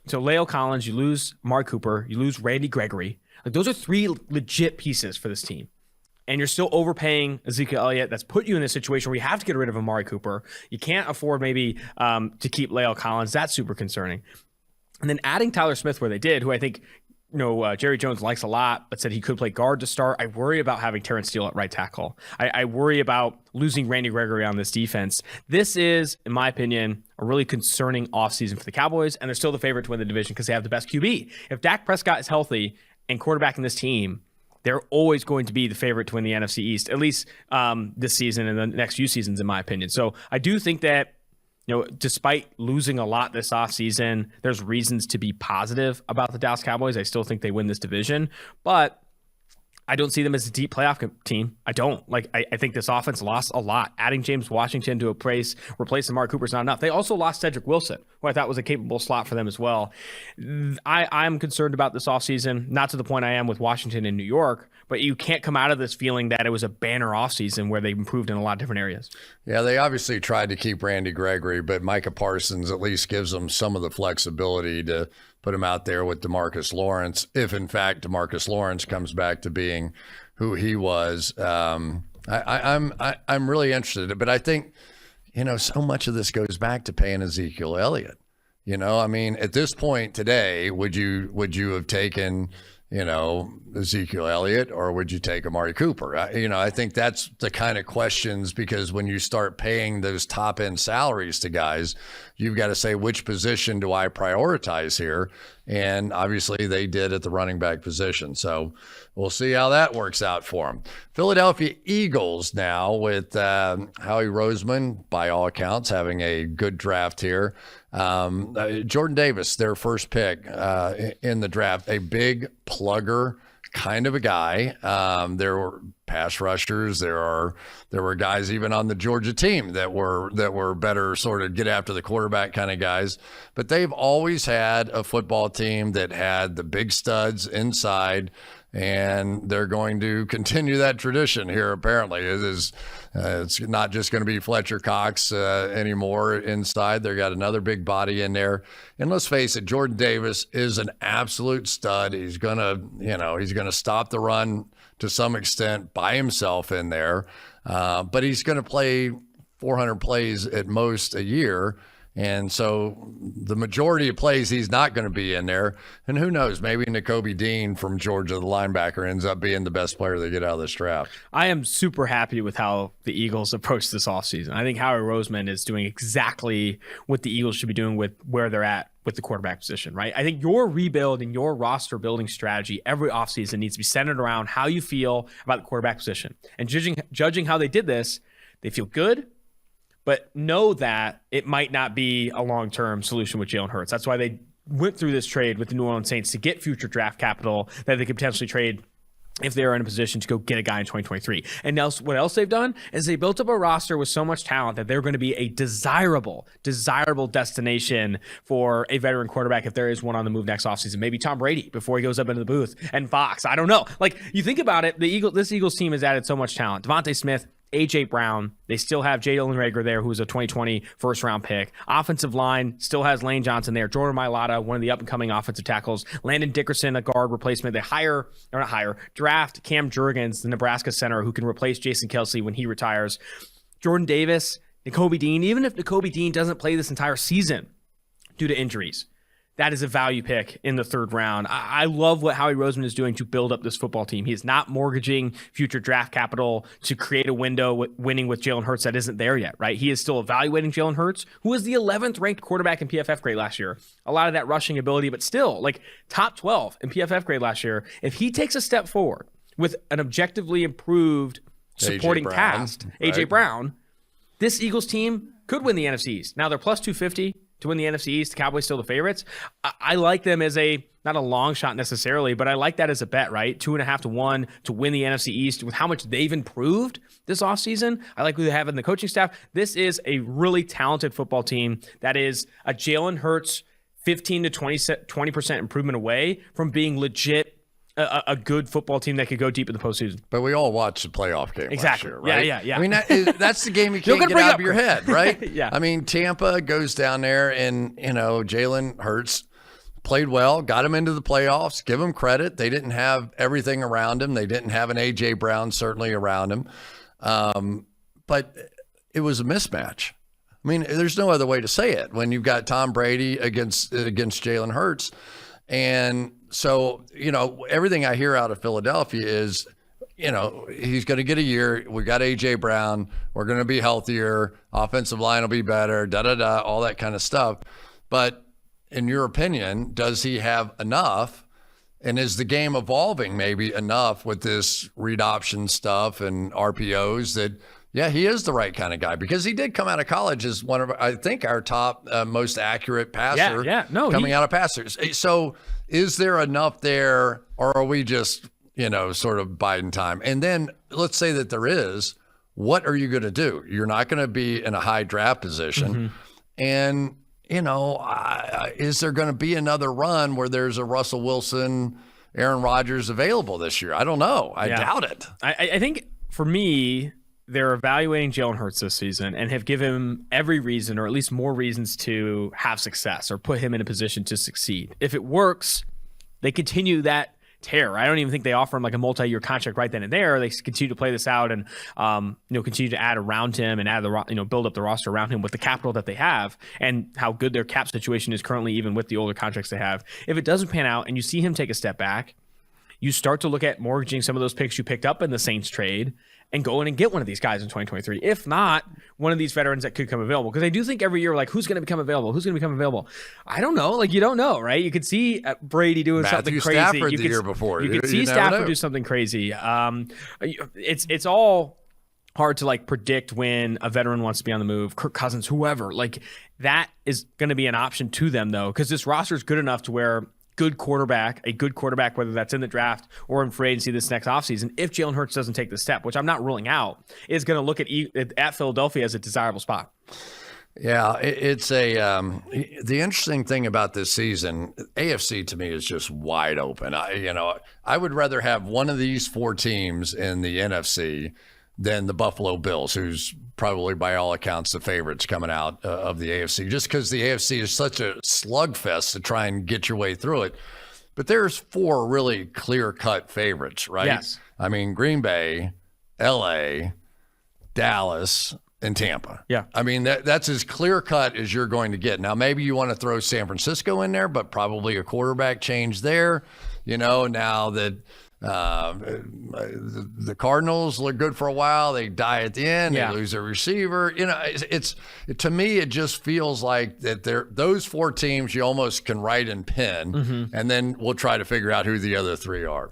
La'el Collins, you lose Amari Cooper, you lose Randy Gregory. Like, those are three legit pieces for this team. And you're still overpaying Ezekiel Elliott. That's put you in a situation where you have to get rid of Amari Cooper. You can't afford maybe to keep La'el Collins. That's super concerning. And then adding Tyler Smith where they did, who I think Jerry Jones likes a lot, but said he could play guard to start. I worry about having Terrence Steele at right tackle. I worry about losing Randy Gregory on this defense. This is, in my opinion, a really concerning offseason for the Cowboys, and they're still the favorite to win the division because they have the best QB. If Dak Prescott is healthy and quarterbacking this team, they're always going to be the favorite to win the NFC East, at least this season and the next few seasons, in my opinion. So I do think that, despite losing a lot this offseason, there's reasons to be positive about the Dallas Cowboys. I still think they win this division, but I don't see them as a deep playoff team. I don't. I think this offense lost a lot. Adding James Washington to replace Amari Cooper is not enough. They also lost Cedric Wilson, who I thought was a capable slot for them as well. I'm concerned about this offseason, not to the point I am with Washington and New York, but you can't come out of this feeling that it was a banner offseason where they improved in a lot of different areas. Yeah, they obviously tried to keep Randy Gregory, but Micah Parsons at least gives them some of the flexibility to put him out there with DeMarcus Lawrence, if in fact DeMarcus Lawrence comes back to being who he was. I'm really interested, but I think so much of this goes back to paying Ezekiel Elliott. At this point today, would you have taken Ezekiel Elliott, or would you take Amari Cooper? I think that's the kind of questions, because when you start paying those top end salaries to guys, you've got to say, which position do I prioritize here? And obviously they did at the running back position. So we'll see how that works out for them. Philadelphia Eagles now with Howie Roseman, by all accounts, having a good draft here. Jordan Davis, their first pick in the draft, a big plugger kind of a guy. There were pass rushers. There were guys even on the Georgia team that were better sort of get after the quarterback kind of guys. But they've always had a football team that had the big studs inside, and they're going to continue that tradition here. Apparently, it's not just going to be Fletcher Cox anymore inside. They got another big body in there. And let's face it, Jordan Davis is an absolute stud. He's gonna stop the run to some extent by himself in there, but he's going to play 400 plays at most a year. And so the majority of plays, he's not going to be in there. And who knows, maybe Nakobe Dean from Georgia, the linebacker, ends up being the best player they get out of this draft. I am super happy with how the Eagles approach this offseason. I think Howie Roseman is doing exactly what the Eagles should be doing with where they're at with the quarterback position, right? I think your rebuild and your roster building strategy every offseason needs to be centered around how you feel about the quarterback position. And judging how they did this, they feel good, but know that it might not be a long-term solution with Jalen Hurts. That's why they went through this trade with the New Orleans Saints to get future draft capital that they could potentially trade if they are in a position to go get a guy in 2023. And else, what else they've done is they built up a roster with so much talent that they're going to be a desirable destination for a veteran quarterback if there is one on the move next offseason. Maybe Tom Brady before he goes up into the booth, and Fox. I don't know. Like, you think about it, this Eagles team has added so much talent. Devontae Smith, A.J. Brown. They still have Jalen Reagor there, who's a 2020 first-round pick. Offensive line still has Lane Johnson there. Jordan Mailata, one of the up-and-coming offensive tackles. Landon Dickerson, a guard replacement. They draft Cam Jurgens, the Nebraska center, who can replace Jason Kelce when he retires. Jordan Davis, Nakobe Dean. Even if Nakobe Dean doesn't play this entire season due to injuries, that is a value pick in the third round. I love what Howie Roseman is doing to build up this football team. He is not mortgaging future draft capital to create a window winning with Jalen Hurts that isn't there yet, right? He is still evaluating Jalen Hurts, who was the 11th ranked quarterback in PFF grade last year. A lot of that rushing ability, but still, like, top 12 in PFF grade last year. If he takes a step forward with an objectively improved supporting cast, A.J. Brown, this Eagles team could win the NFC East. Now they're plus 250 to win the NFC East. The Cowboys still the favorites. I like them as not a long shot necessarily, but I like that as a bet, right? 2.5 to 1 to win the NFC East with how much they've improved this offseason. I like who they have in the coaching staff. This is a really talented football team that is a Jalen Hurts 15 to 20% improvement away from being legit a good football team that could go deep in the postseason. But we all watched the playoff game last year, right? Yeah. I mean, that's the game you can't get out of your head, right? Yeah. I mean, Tampa goes down there and, Jalen Hurts played well, got him into the playoffs, give him credit. They didn't have everything around him. They didn't have an A.J. Brown certainly around him. But it was a mismatch. I mean, there's no other way to say it when you've got Tom Brady against Jalen Hurts. And so, everything I hear out of Philadelphia is, he's going to get a year. We got A.J. Brown. We're going to be healthier. Offensive line will be better, all that kind of stuff. But in your opinion, does he have enough? And is the game evolving maybe enough with this read option stuff and RPOs that, yeah, he is the right kind of guy? Because he did come out of college as one of, I think, our top most accurate passer coming out of passers. So is there enough there, or are we just, sort of biding time? And then let's say that there is, what are you going to do? You're not going to be in a high draft position. Mm-hmm. And, is there going to be another run where there's a Russell Wilson, Aaron Rodgers available this year? I don't know. I doubt it. I think for me, they're evaluating Jalen Hurts this season and have given him every reason, or at least more reasons, to have success or put him in a position to succeed. If it works, they continue that tear. I don't even think they offer him like a multi-year contract right then and there. They continue to play this out and continue to add around him and build up the roster around him with the capital that they have and how good their cap situation is currently, even with the older contracts they have. If it doesn't pan out and you see him take a step back, you start to look at mortgaging some of those picks you picked up in the Saints trade and go in and get one of these guys in 2023. If not, one of these veterans that could come available. Because I do think every year, like, who's going to become available? Who's going to become available? I don't know. Like, you don't know, right? You could see Brady doing something crazy. Stafford the year before. You could see Stafford do something crazy. It's all hard to, like, predict when a veteran wants to be on the move. Kirk Cousins, whoever. Like, that is going to be an option to them, though, because this roster is good enough to where a good quarterback, whether that's in the draft or in free agency this next offseason, if Jalen Hurts doesn't take the step, which I'm not ruling out, is going to look at Philadelphia as a desirable spot. Yeah, it's the interesting thing about this season, AFC to me is just wide open. I would rather have one of these four teams in the NFC than the Buffalo Bills, who's probably by all accounts the favorites coming out of the AFC, just because the AFC is such a slugfest to try and get your way through it. But there's four really clear-cut favorites, right? Yes. I mean, Green Bay, LA, Dallas, in Tampa. Yeah. I mean, that's as clear cut as you're going to get. Now, maybe you want to throw San Francisco in there, but probably a quarterback change there. Now that the Cardinals look good for a while, they die at the end, they lose a receiver. To me, it just feels like that those 4 teams you almost can write in pen, and then we'll try to figure out who the other 3 are.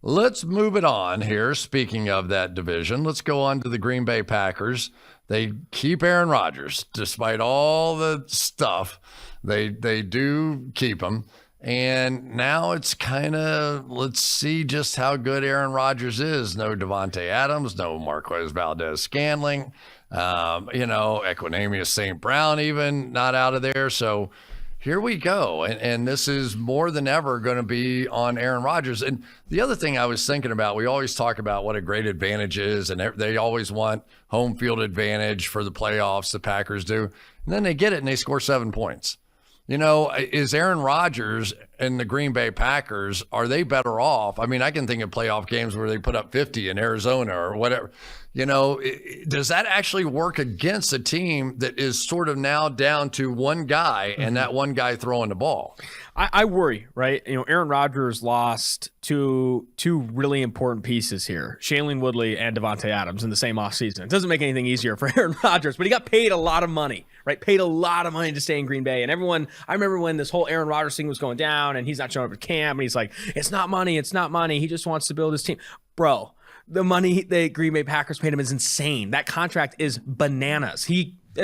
Let's move it on here. Speaking of that division, let's go on to the Green Bay Packers. They keep Aaron Rodgers despite all the stuff. They do keep him. And now it's kind of, let's see just how good Aaron Rodgers is. No Devontae Adams, no Marquez Valdez-Scantling, Equanimeous St. Brown even not out of there. So here we go. And this is more than ever going to be on Aaron Rodgers. And the other thing I was thinking about, we always talk about what a great advantage is, and they always want home field advantage for the playoffs, the Packers do. And then they get it and they score 7 points. Is Aaron Rodgers and the Green Bay Packers, are they better off? I mean, I can think of playoff games where they put up 50 in Arizona or whatever. Does that actually work against a team that is sort of now down to one guy and that one guy throwing the ball? I worry, right? Aaron Rodgers lost two really important pieces here, Shailene Woodley and Devontae Adams in the same offseason. It doesn't make anything easier for Aaron Rodgers, but he got paid a lot of money, right? Paid a lot of money to stay in Green Bay. And I remember when this whole Aaron Rodgers thing was going down and he's not showing up at camp and he's like, it's not money. He just wants to build his team. Bro, the money the Green Bay Packers paid him is insane. That contract is bananas.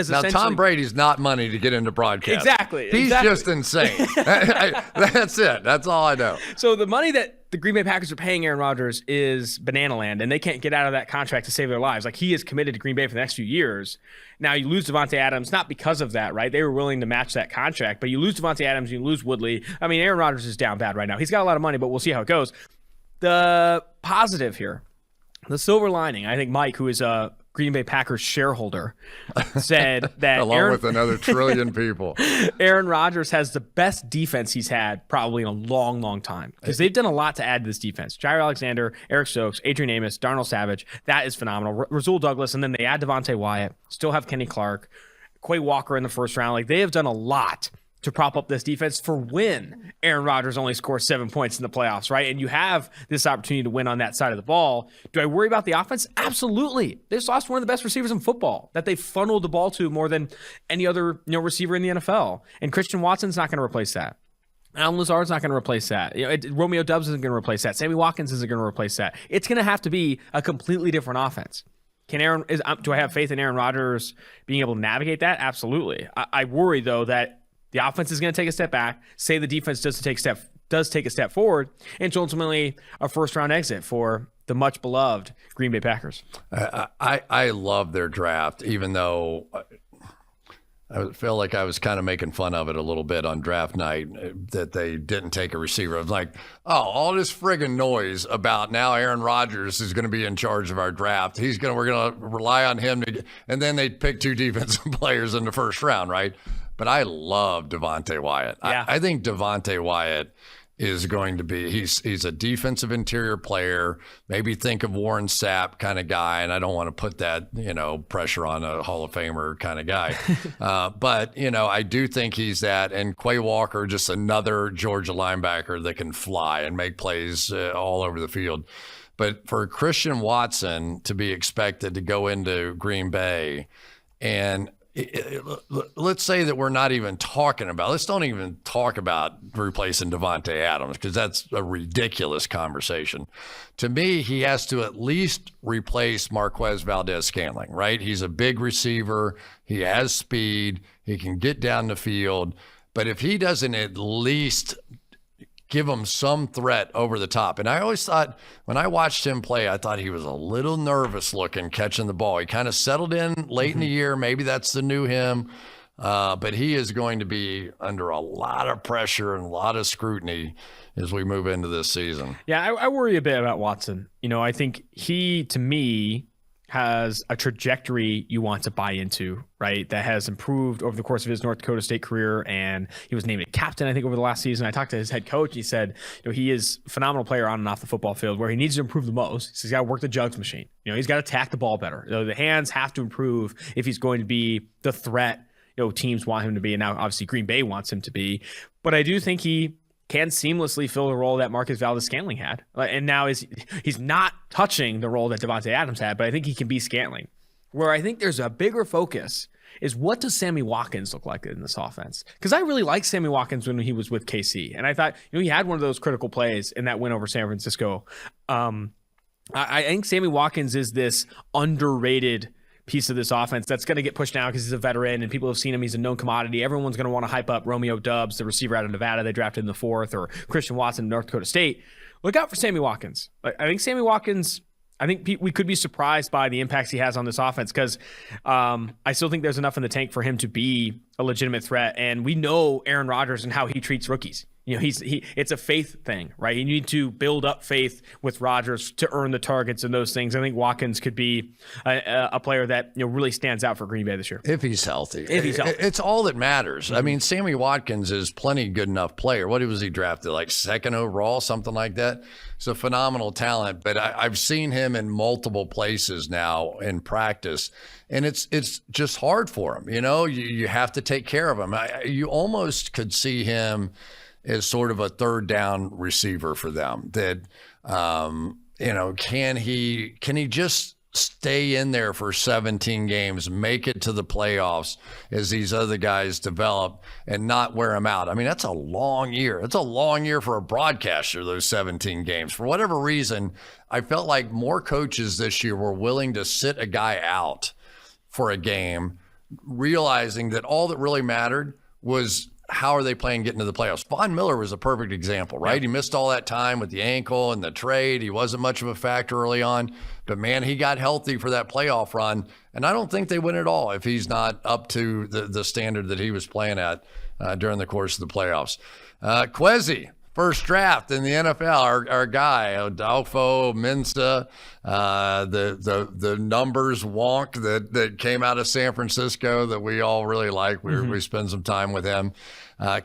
Now, Tom Brady's not money to get into broadcast. Exactly. He's just insane. That's it. That's all I know. So the money that the Green Bay Packers are paying Aaron Rodgers is banana land, and they can't get out of that contract to save their lives. Like, he is committed to Green Bay for the next few years. Now, you lose Devontae Adams, not because of that, right? They were willing to match that contract, but you lose Devontae Adams, you lose Woodley. I mean, Aaron Rodgers is down bad right now. He's got a lot of money, but we'll see how it goes. The positive here, the silver lining, I think Mike, who is a Green Bay Packers shareholder, said that along with another trillion people, Aaron Rodgers has the best defense he's had probably in a long, long time, because they've done a lot to add to this defense. Jair Alexander, Eric Stokes, Adrian Amos, Darnell Savage. That is phenomenal. Rasul Douglas, and then they add Devontae Wyatt, still have Kenny Clark, Quay Walker in the first round. Like, they have done a lot to prop up this defense for when Aaron Rodgers only scores 7 points in the playoffs, right? And you have this opportunity to win on that side of the ball. Do I worry about the offense? Absolutely. They just lost one of the best receivers in football that they funneled the ball to more than any other receiver in the NFL. And Christian Watson's not going to replace that. Alan Lazard's not going to replace that. Romeo Doubs isn't going to replace that. Sammy Watkins isn't going to replace that. It's going to have to be a completely different offense. Do I have faith in Aaron Rodgers being able to navigate that? Absolutely. I worry, though, that the offense is going to take a step back. Say the defense does take a step forward, and it's ultimately a first-round exit for the much-beloved Green Bay Packers. I love their draft, even though I feel like I was kind of making fun of it a little bit on draft night that they didn't take a receiver. I was like, all this friggin' noise about now Aaron Rodgers is going to be in charge of our draft. We're going to rely on him and then they pick 2 defensive players in the first round, right? But I love Devontae Wyatt. Yeah. I think Devontae Wyatt is going to be, he's a defensive interior player. Maybe think of Warren Sapp kind of guy, and I don't want to put that, pressure on a Hall of Famer kind of guy. But, I do think he's that. And Quay Walker, just another Georgia linebacker that can fly and make plays all over the field. But for Christian Watson to be expected to go into Green Bay and let's say that we're not even talking about, let's don't even talk about replacing Devontae Adams, because that's a ridiculous conversation. To me, he has to at least replace Marquez Valdez-Scantling, right? He's a big receiver. He has speed. He can get down the field. But if he doesn't at least give him some threat over the top. And I always thought, when I watched him play, I thought he was a little nervous looking catching the ball. He kind of settled in late in the year. Maybe that's the new him. But he is going to be under a lot of pressure and a lot of scrutiny as we move into this season. Yeah, I worry a bit about Watson. I think he, to me, has a trajectory you want to buy into, right? That has improved over the course of his North Dakota State career. And he was named a captain, I think, over the last season. I talked to his head coach. He said, he is a phenomenal player on and off the football field. Where he needs to improve the most, he's got to work the jugs machine. He's got to attack the ball better. The hands have to improve if he's going to be the threat, teams want him to be. And now obviously Green Bay wants him to be. But I do think he can seamlessly fill the role that Marcus Valdes-Scantling had. And now he's not touching the role that Davante Adams had, but I think he can be Scantling. Where I think there's a bigger focus is, what does Sammy Watkins look like in this offense? Because I really liked Sammy Watkins when he was with KC. And I thought, he had one of those critical plays in that win over San Francisco. I think Sammy Watkins is this underrated piece of this offense that's going to get pushed down because he's a veteran and people have seen him. He's a known commodity. Everyone's going to want to hype up Romeo Doubs, the receiver out of Nevada they drafted in the 4th, or Christian Watson, North Dakota State. Look out for Sammy Watkins. I think Sammy Watkins, we could be surprised by the impacts he has on this offense, because I still think there's enough in the tank for him to be a legitimate threat. And we know Aaron Rodgers and how he treats rookies. It's a faith thing, right? You need to build up faith with Rodgers to earn the targets and those things. I think Watkins could be a player that really stands out for Green Bay this year. If he's healthy. It's all that matters. Mm-hmm. I mean, Sammy Watkins is plenty good enough player. What was he drafted? Like 2nd overall, something like that? He's a phenomenal talent, but I've seen him in multiple places now in practice, and it's just hard for him. You have to take care of him. You almost could see him as sort of a 3rd down receiver for them. That can he just stay in there for 17 games, make it to the playoffs as these other guys develop, and not wear them out? I mean, that's a long year. It's a long year for a broadcaster, those 17 games. For whatever reason, I felt like more coaches this year were willing to sit a guy out for a game, realizing that all that really mattered was, how are they playing getting to the playoffs? Von Miller was a perfect example, right? Yeah. He missed all that time with the ankle and the trade. He wasn't much of a factor early on, but man, he got healthy for that playoff run. And I don't think they win at all if he's not up to the standard that he was playing at during the course of the playoffs. Kwesi, first draft in the NFL, our guy, Adolfo Mensa, the numbers wonk that came out of San Francisco that we all really like. We spend some time with him.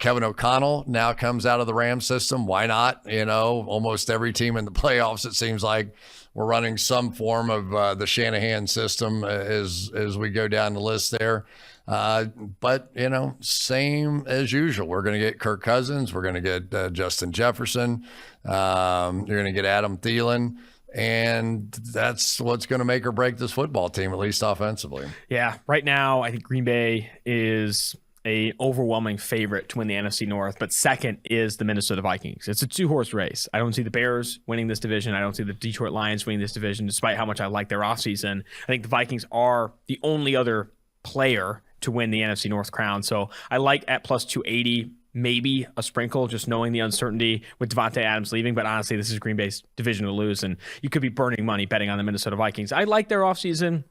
Kevin O'Connell now comes out of the Rams system. Why not? Almost every team in the playoffs, it seems like we're running some form of the Shanahan system as we go down the list there. But, same as usual. We're going to get Kirk Cousins. We're going to get Justin Jefferson. You're going to get Adam Thielen. And that's what's going to make or break this football team, at least offensively. Yeah, right now, I think Green Bay is an overwhelming favorite to win the NFC North, but second is the Minnesota Vikings. It's a 2-horse race. I don't see the Bears winning this division. I don't see the Detroit Lions winning this division, despite how much I like their offseason. I think the Vikings are the only other player to win the NFC North crown. So I like at plus 280, maybe a sprinkle, just knowing the uncertainty with Davante Adams leaving. But honestly, this is Green Bay's division to lose, and you could be burning money betting on the Minnesota Vikings. I like their offseason.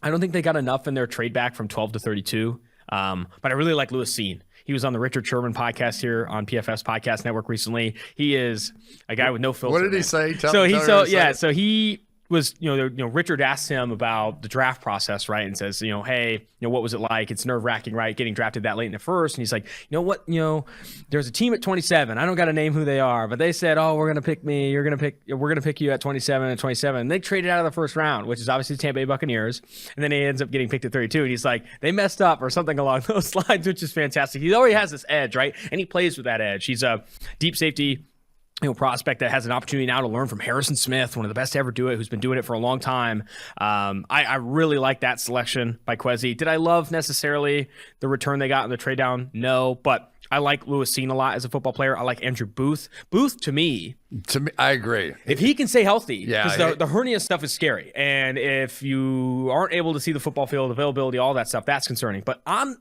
I don't think they got enough in their trade back from 12 to 32. But I really like Louis Cine. He was on the Richard Sherman podcast here on PFS Podcast Network recently. He is a guy with no filter. What did he say? So he was, Richard asked him about the draft process, right? And says, hey, what was it like? It's nerve-wracking, right? Getting drafted that late in the first. And he's like, there's a team at 27. I don't got to name who they are, but they said, we're going to pick me. We're going to pick you at 27 and 27. And they traded out of the first round, which is obviously the Tampa Bay Buccaneers. And then he ends up getting picked at 32. And he's like, they messed up or something along those lines, which is fantastic. He already has this edge, right? And he plays with that edge. He's a deep safety prospect that has an opportunity now to learn from Harrison Smith, one of the best to ever do it, who's been doing it for a long time. I really like that selection by Kwesi. Did I love necessarily the return they got in the trade down? No, but I like Louis Cine a lot as a football player. I like Andrew Booth. Booth, to me, I agree. If he can stay healthy, because the hernia stuff is scary. And if you aren't able to see the football field availability, all that stuff, that's concerning. But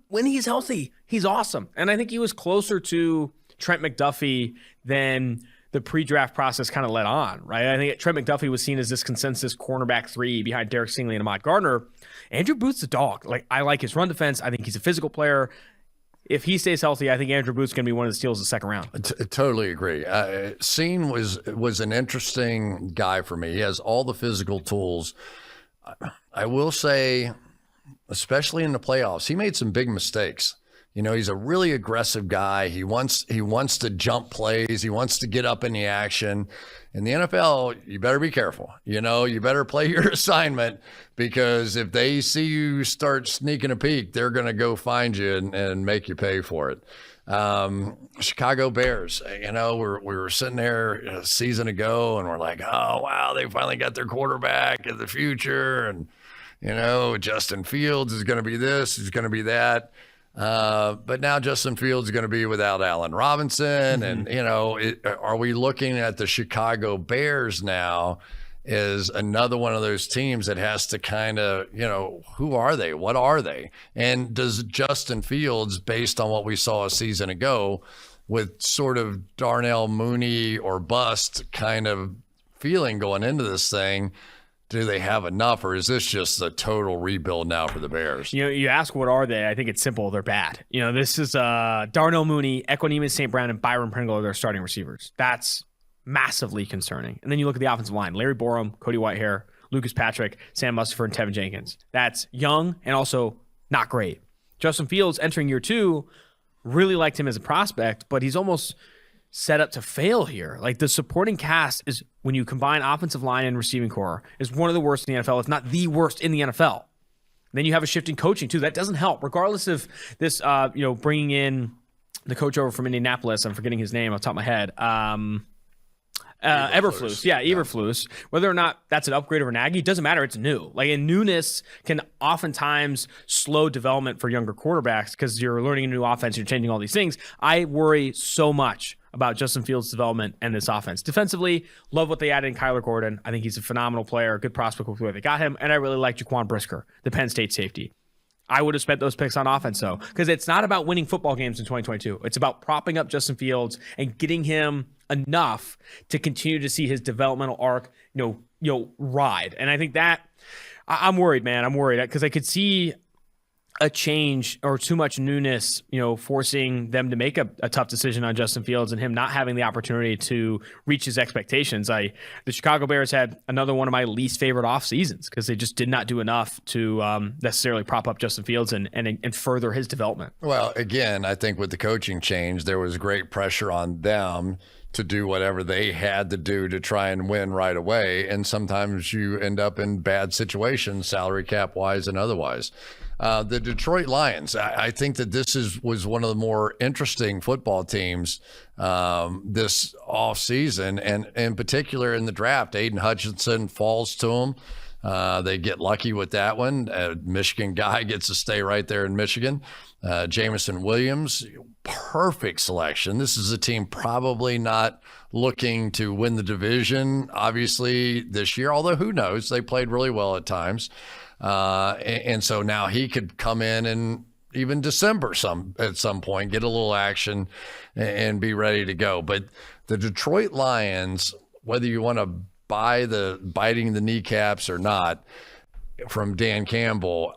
when he's healthy, he's awesome. And I think he was closer to Trent McDuffie than the pre-draft process kind of led on, right? I think Trent McDuffie was seen as this consensus cornerback 3 behind Derek Stingley and Ahmad Gardner. Andrew Booth's a dog. I like his run defense. I think he's a physical player. If he stays healthy, I think Andrew Booth's going to be one of the steals of the second round. Totally agree. Cine was an interesting guy for me. He has all the physical tools. I will say, especially in the playoffs, he made some big mistakes. You know, he's a really aggressive guy. He wants to jump plays. He wants to get up in the action. In the NFL, you better be careful. You know, you better play your assignment, because if they see you start sneaking a peek, they're going to go find you and make you pay for it. Chicago Bears, you know, we were sitting there a season ago and we're like, oh, wow, they finally got their quarterback of the future. And, you know, Justin Fields is going to be this, he's going to be that. But now Justin Fields is going to be without Allen Robinson. And, you know, are we looking at the Chicago Bears now as another one of those teams that has to kind of, you know, who are they? What are they? And does Justin Fields, based on what we saw a season ago, with sort of Darnell Mooney or bust kind of feeling going into this thing, do they have enough, or is this just a total rebuild now for the Bears? You know, you ask what are they? I think it's simple. They're bad. You know, this is Darnell Mooney, Equanimeous St. Brown, and Byron Pringle are their starting receivers. That's massively concerning. And then you look at the offensive line: Larry Borum, Cody Whitehair, Lucas Patrick, Sam Mustipher, and Tevin Jenkins. That's young and also not great. Justin Fields, entering year 2, really liked him as a prospect, but he's almost set up to fail here. Like, the supporting cast is, when you combine offensive line and receiving core, is one of the worst in the NFL, if not the worst in the NFL. Then you have a shift in coaching too. That doesn't help. Regardless of this, you know, bringing in the coach over from Indianapolis, I'm forgetting his name off the top of my head. Eberflus. Yeah, Eberflus. Whether or not that's an upgrade over Nagy, doesn't matter. It's new. Like, and newness can oftentimes slow development for younger quarterbacks because you're learning a new offense, you're changing all these things. I worry so much about Justin Fields' development and this offense. Defensively, love what they added in Kyler Gordon. I think he's a phenomenal player, a good prospect with the way they got him, and I really like Jaquan Brisker, the Penn State safety. I would have spent those picks on offense, though, because it's not about winning football games in 2022. It's about propping up Justin Fields and getting him enough to continue to see his developmental arc, ride. And I think that I'm worried, man. I'm worried because I could see a change or too much newness, forcing them to make a tough decision on Justin Fields and him not having the opportunity to reach his expectations. The Chicago Bears had another one of my least favorite off seasons because they just did not do enough to necessarily prop up Justin Fields and further his development. Well, again, I think with the coaching change, there was great pressure on them to do whatever they had to do to try and win right away. And sometimes you end up in bad situations, salary cap wise and otherwise. The Detroit Lions, I think that this was one of the more interesting football teams this offseason, and in particular in the draft. Aiden Hutchinson falls to them. They get lucky with that one. Michigan guy gets to stay right there in Michigan. Jameson Williams, perfect selection. This is a team probably not looking to win the division, obviously, this year, although who knows? They played really well at times. And so now he could come in even December at some point, get a little action and be ready to go. But the Detroit Lions, whether you want to buy the biting the kneecaps or not from Dan Campbell,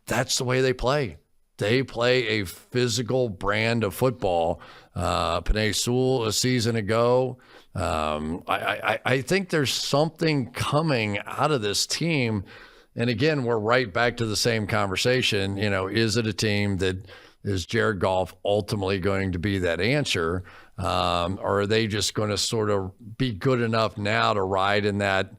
that's the way they play. They play a physical brand of football. Penei Sewell a season ago. I think there's something coming out of this team. And again, we're right back to the same conversation. Is it a team that is Jared Goff ultimately going to be that answer? Or are they just going to sort of be good enough now to ride in that,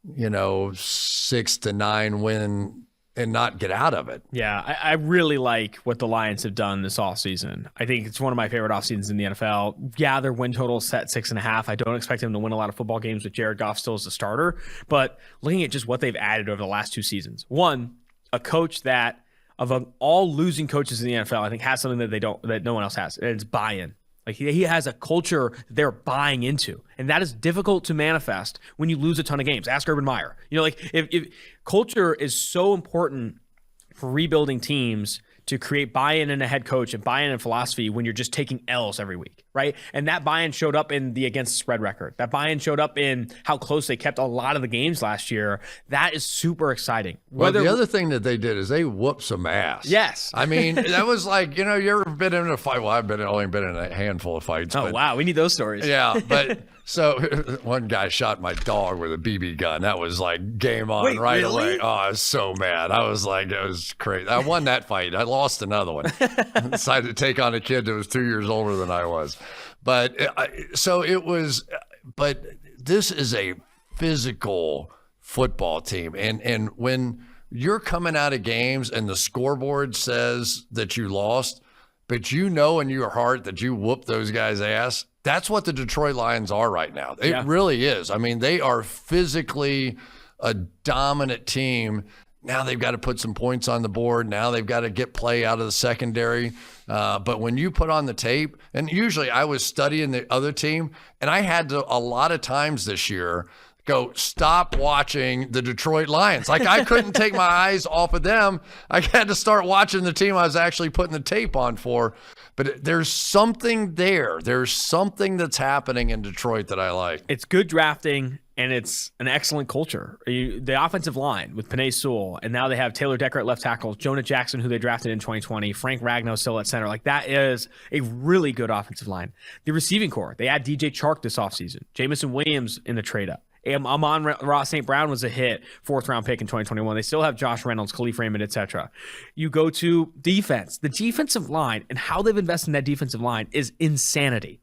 6 to 9 win and not get out of it? Yeah, I really like what the Lions have done this offseason. I think it's one of my favorite offseasons in the NFL. Yeah, their win total is set 6.5. I don't expect them to win a lot of football games with Jared Goff still as a starter. But looking at just what they've added over the last 2 seasons. One, a coach that, of all losing coaches in the NFL, I think has something that no one else has, and it's buy-in. Like, he has a culture they're buying into, and that is difficult to manifest when you lose a ton of games. Ask Urban Meyer. If culture is so important for rebuilding teams to create buy-in in a head coach and buy-in in philosophy when you're just taking L's every week. right? And that buy-in showed up in the against the spread record. That buy-in showed up in how close they kept a lot of the games last year. That is super exciting. Well, the other thing that they did is they whooped some ass. Yes. I mean, that was like, you ever been in a fight? Well, I've only been in a handful of fights. Oh, wow. We need those stories. Yeah, but so one guy shot my dog with a BB gun. That was like game on right away. Oh, I was so mad. I was like, it was crazy. I won that fight. I lost another one. I decided to take on a kid that was 2 years older than I was. But but this is a physical football team. And when you're coming out of games and the scoreboard says that you lost, but in your heart that you whooped those guys' ass, that's what the Detroit Lions are right now. It really is. I mean, they are physically a dominant team. Now they've got to put some points on the board. Now they've got to get play out of the secondary. But when you put on the tape, and usually I was studying the other team, and I had to a lot of times this year go, stop watching the Detroit Lions. Like I couldn't take my eyes off of them. I had to start watching the team I was actually putting the tape on for. But there's something there. There's something that's happening in Detroit that I like. It's good drafting, and it's an excellent culture. The offensive line with Penei Sewell, and now they have Taylor Decker at left tackle, Jonah Jackson, who they drafted in 2020, Frank Ragnow still at center. Like that is a really good offensive line. The receiving core, they add DJ Chark this offseason. Jamison Williams in the trade up. Amon-Ra St. Brown was a hit, 4th-round pick in 2021. They still have Josh Reynolds, Khalif Raymond, etc. You go to defense. The defensive line and how they've invested in that defensive line is insanity.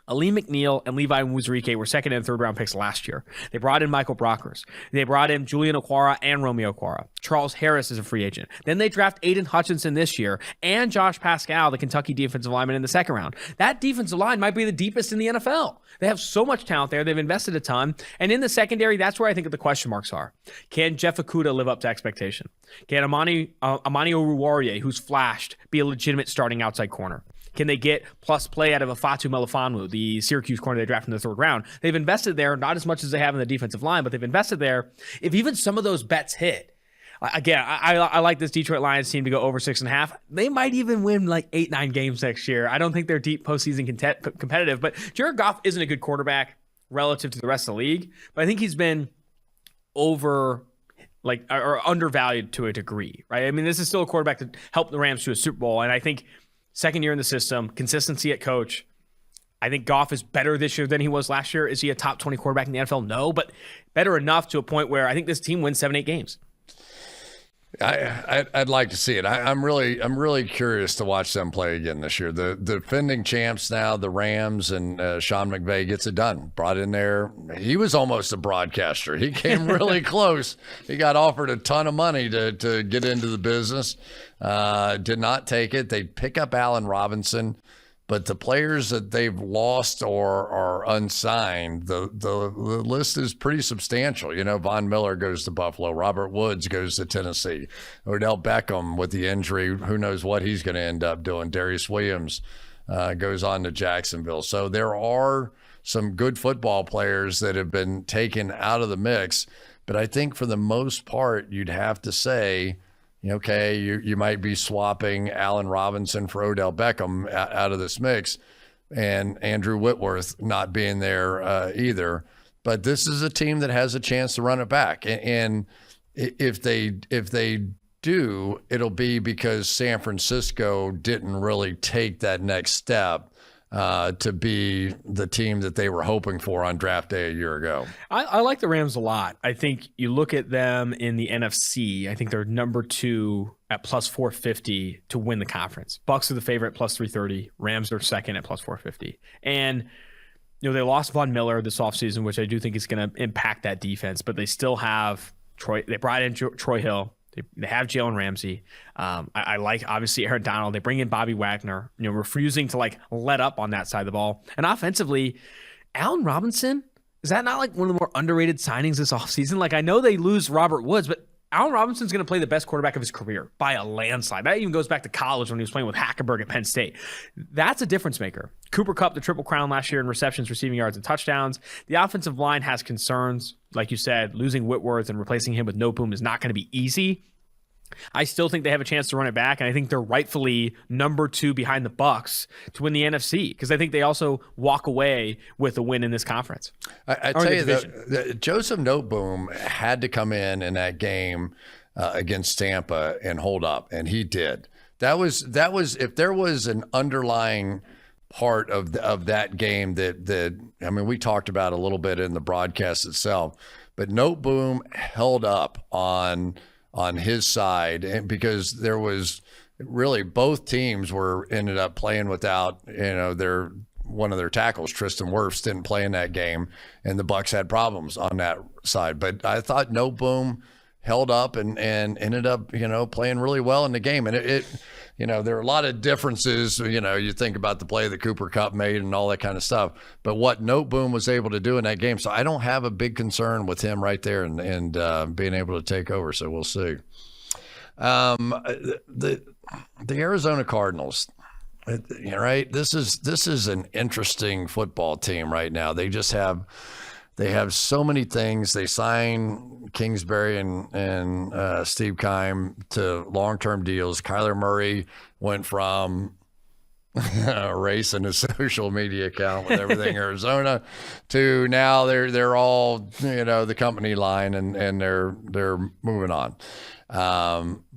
Ali McNeil and Levi Wuzurike were 2nd and 3rd round picks last year. They brought in Michael Brockers. They brought in Julian Okwara and Romeo Okwara. Charles Harris is a free agent. Then they draft Aiden Hutchinson this year and Josh Pascal, the Kentucky defensive lineman, in the 2nd round. That defensive line might be the deepest in the NFL. They have so much talent there. They've invested a ton. And in the secondary, that's where I think the question marks are. Can Jeff Okudah live up to expectation? Can Amani Oruwariye, who's flashed, be a legitimate starting outside corner? Can they get plus play out of Afatu Melifonwu, the Syracuse corner they drafted in the 3rd round? They've invested there, not as much as they have in the defensive line, but they've invested there. If even some of those bets hit, again, I like this Detroit Lions team to go over 6.5. They might even win like 8-9 games next year. I don't think they're deep postseason competitive, but Jared Goff isn't a good quarterback relative to the rest of the league, but I think he's been or undervalued to a degree, right? I mean, this is still a quarterback that helped the Rams to a Super Bowl, and I think 2nd year in the system, consistency at coach. I think Goff is better this year than he was last year. Is he a top 20 quarterback in the NFL? No, but better enough to a point where I think this team wins 7-8 games. I'd like to see it. I'm really curious to watch them play again this year. The defending champs now, the Rams, and Sean McVay gets it done. Brought in there. He was almost a broadcaster. He came really close. He got offered a ton of money to get into the business. Did not take it. They pick up Allen Robinson. But the players that they've lost or are unsigned, the list is pretty substantial. Von Miller goes to Buffalo. Robert Woods goes to Tennessee. Odell Beckham with the injury, who knows what he's going to end up doing. Darius Williams goes on to Jacksonville. So there are some good football players that have been taken out of the mix. But I think for the most part, you'd have to say, okay, you might be swapping Allen Robinson for Odell Beckham out of this mix, and Andrew Whitworth not being there either. But this is a team that has a chance to run it back, and if they do, it'll be because San Francisco didn't really take that next step to be the team that they were hoping for on draft day a year ago. I like the Rams a lot. I think you look at them in the NFC, I think they're number 2 at plus 450 to win the conference. Bucs are the favorite, plus 330. Rams are 2nd at plus 450. And they lost Von Miller this offseason, which I do think is going to impact that defense, but they still have Troy. They brought in Troy Hill. They have Jalen Ramsey. I like, obviously, Aaron Donald. They bring in Bobby Wagner, refusing to let up on that side of the ball. And offensively, Allen Robinson, is that not one of the more underrated signings this offseason? I know they lose Robert Woods, but Allen Robinson's going to play the best quarterback of his career by a landslide. That even goes back to college when he was playing with Hackenberg at Penn State. That's a difference maker. Cooper Kupp, the Triple Crown last year in receptions, receiving yards, and touchdowns. The offensive line has concerns. Like you said, losing Whitworth and replacing him with Nopum is not going to be easy. I still think they have a chance to run it back, and I think they're rightfully number 2 behind the Bucs to win the NFC, because I think they also walk away with a win in this conference. I tell you, Joseph Noteboom had to come in that game against Tampa and hold up, and he did. That was if there was an underlying part of that game that I mean, we talked about a little bit in the broadcast itself, but Noteboom held up on his side, and because there was really both teams ended up playing without, one of their tackles, Tristan Wirfs, didn't play in that game, and the Bucs had problems on that side. But I thought Noteboom held up and ended up, playing really well in the game. And it there are a lot of differences. You think about the play that Cooper Kupp made and all that kind of stuff. But what Noteboom was able to do in that game, so I don't have a big concern with him right there and being able to take over. So we'll see. The Arizona Cardinals, right? This is an interesting football team right now. They have so many things. They sign Kingsbury and Steve Keim to long-term deals. Kyler Murray went from racing a social media account with everything Arizona to now they're all the company line and they're moving on.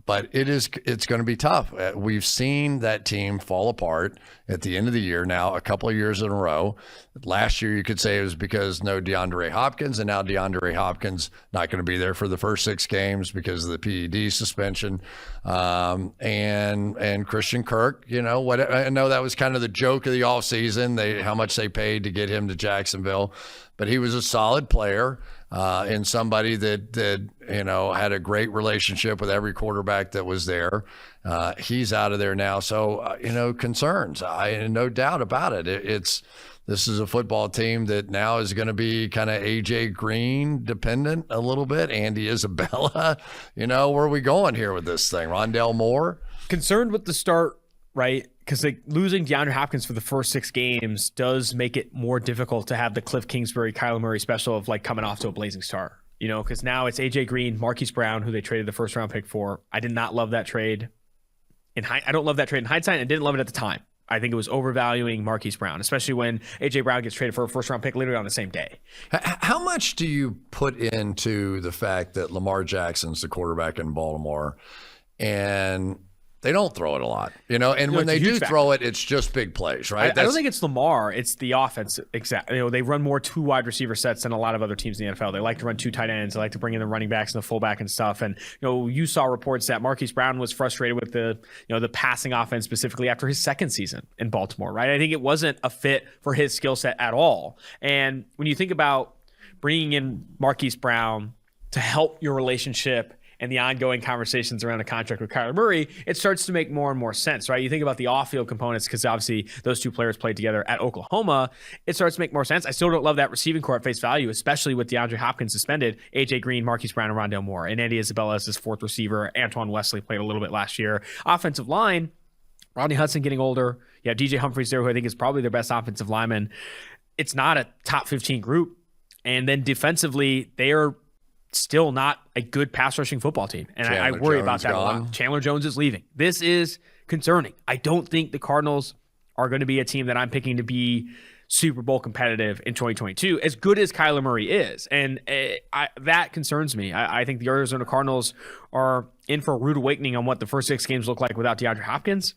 But it's going to be tough. We've seen that team fall apart at the end of the year now a couple of years in a row. Last year, you could say it was because no DeAndre Hopkins, and now DeAndre Hopkins not going to be there for the first 6 games because of the PED suspension. And Christian Kirk, I know that was kind of the joke of the offseason, how much they paid to get him to Jacksonville, but he was a solid player. And somebody that had a great relationship with every quarterback that was there. He's out of there now. So, concerns. No doubt about it. This is a football team that now is going to be kind of A.J. Green dependent a little bit. Andy Isabella. Where are we going here with this thing? Rondale Moore? Concerned with the start, right? Because losing DeAndre Hopkins for the first 6 games does make it more difficult to have the Cliff Kingsbury, Kyler Murray special of coming off to a blazing start. Because now it's A.J. Green, Marquise Brown, who they traded the first-round pick for. I did not love that trade. I don't love that trade in hindsight, and didn't love it at the time. I think it was overvaluing Marquise Brown, especially when A.J. Brown gets traded for a first-round pick literally on the same day. How much do you put into the fact that Lamar Jackson's the quarterback in Baltimore, and they don't throw it a lot, and when they do throw it, it's just big plays, right? I don't think it's Lamar. It's the offense. Exactly. They run more 2 wide receiver sets than a lot of other teams in the NFL. They like to run 2 tight ends. They like to bring in the running backs and the fullback and stuff. And, you saw reports that Marquise Brown was frustrated with the passing offense specifically after his second season in Baltimore, right? I think it wasn't a fit for his skill set at all. And when you think about bringing in Marquise Brown to help your relationship and the ongoing conversations around a contract with Kyler Murray, it starts to make more and more sense, right? You think about the off-field components, because obviously those 2 players played together at Oklahoma. It starts to make more sense. I still don't love that receiving core at face value, especially with DeAndre Hopkins suspended, A.J. Green, Marquise Brown, and Rondale Moore, and Andy Isabella as his 4th receiver. Antoine Wesley played a little bit last year. Offensive line, Rodney Hudson getting older. You have DJ Humphries there, who I think is probably their best offensive lineman. It's not a top 15 group. And then defensively, they are still not a good pass rushing football team. And I worry about that a lot. Chandler Jones is leaving. This is concerning. I don't think the Cardinals are going to be a team that I'm picking to be Super Bowl competitive in 2022, as good as Kyler Murray is. And that concerns me. I think the Arizona Cardinals are in for a rude awakening on what the first 6 games look like without DeAndre Hopkins.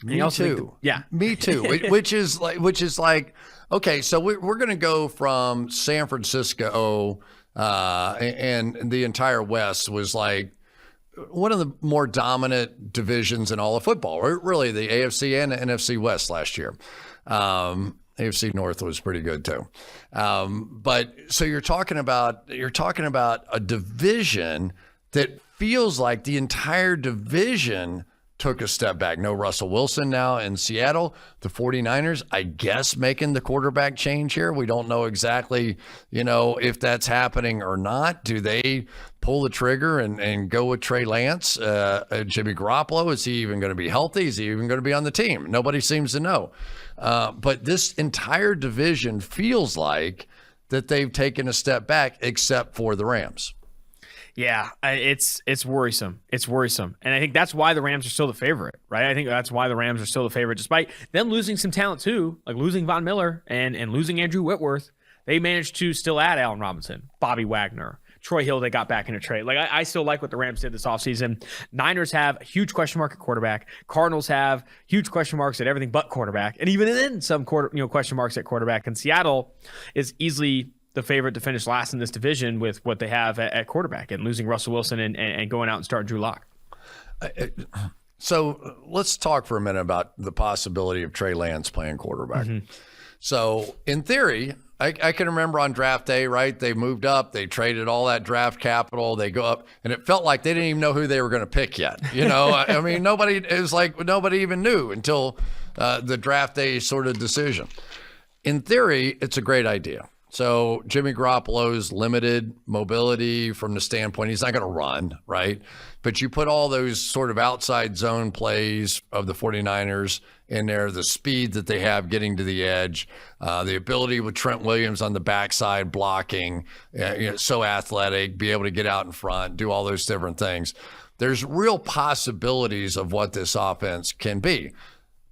Me too. Me too. which is like, okay, so we're going to go from San Francisco and the entire West was like one of the more dominant divisions in all of football, really the AFC and the NFC West last year. AFC North was pretty good too. But so you're talking about a division that feels like the entire division took a step back. No Russell Wilson now in Seattle. The 49ers, I guess, making the quarterback change here. We don't know exactly, if that's happening or not. Do they pull the trigger and go with Trey Lance? Jimmy Garoppolo, is he even going to be healthy? Is he even going to be on the team? Nobody seems to know. But this entire division feels like that they've taken a step back, except for the Rams. Yeah, it's worrisome. It's worrisome. And I think that's why the Rams are still the favorite, right? I think that's why the Rams are still the favorite, despite them losing some talent too, like losing Von Miller and losing Andrew Whitworth. They managed to still add Allen Robinson, Bobby Wagner, Troy Hill. They got back in a trade. Like I still like what the Rams did this offseason. Niners have a huge question mark at quarterback. Cardinals have huge question marks at everything but quarterback, and even then some question marks at quarterback. And Seattle is easily the favorite to finish last in this division with what they have at quarterback and losing Russell Wilson and going out and starting Drew Lock. So let's talk for a minute about the possibility of Trey Lance playing quarterback. Mm-hmm. So in theory, I can remember on draft day, right? They moved up, they traded all that draft capital, they go up, and it felt like they didn't even know who they were going to pick yet. I mean, nobody even knew until the draft day sort of decision. In theory, it's a great idea. So Jimmy Garoppolo's limited mobility from the standpoint, he's not going to run, right? But you put all those sort of outside zone plays of the 49ers in there, the speed that they have getting to the edge, the ability with Trent Williams on the backside blocking, so athletic, be able to get out in front, do all those different things. There's real possibilities of what this offense can be.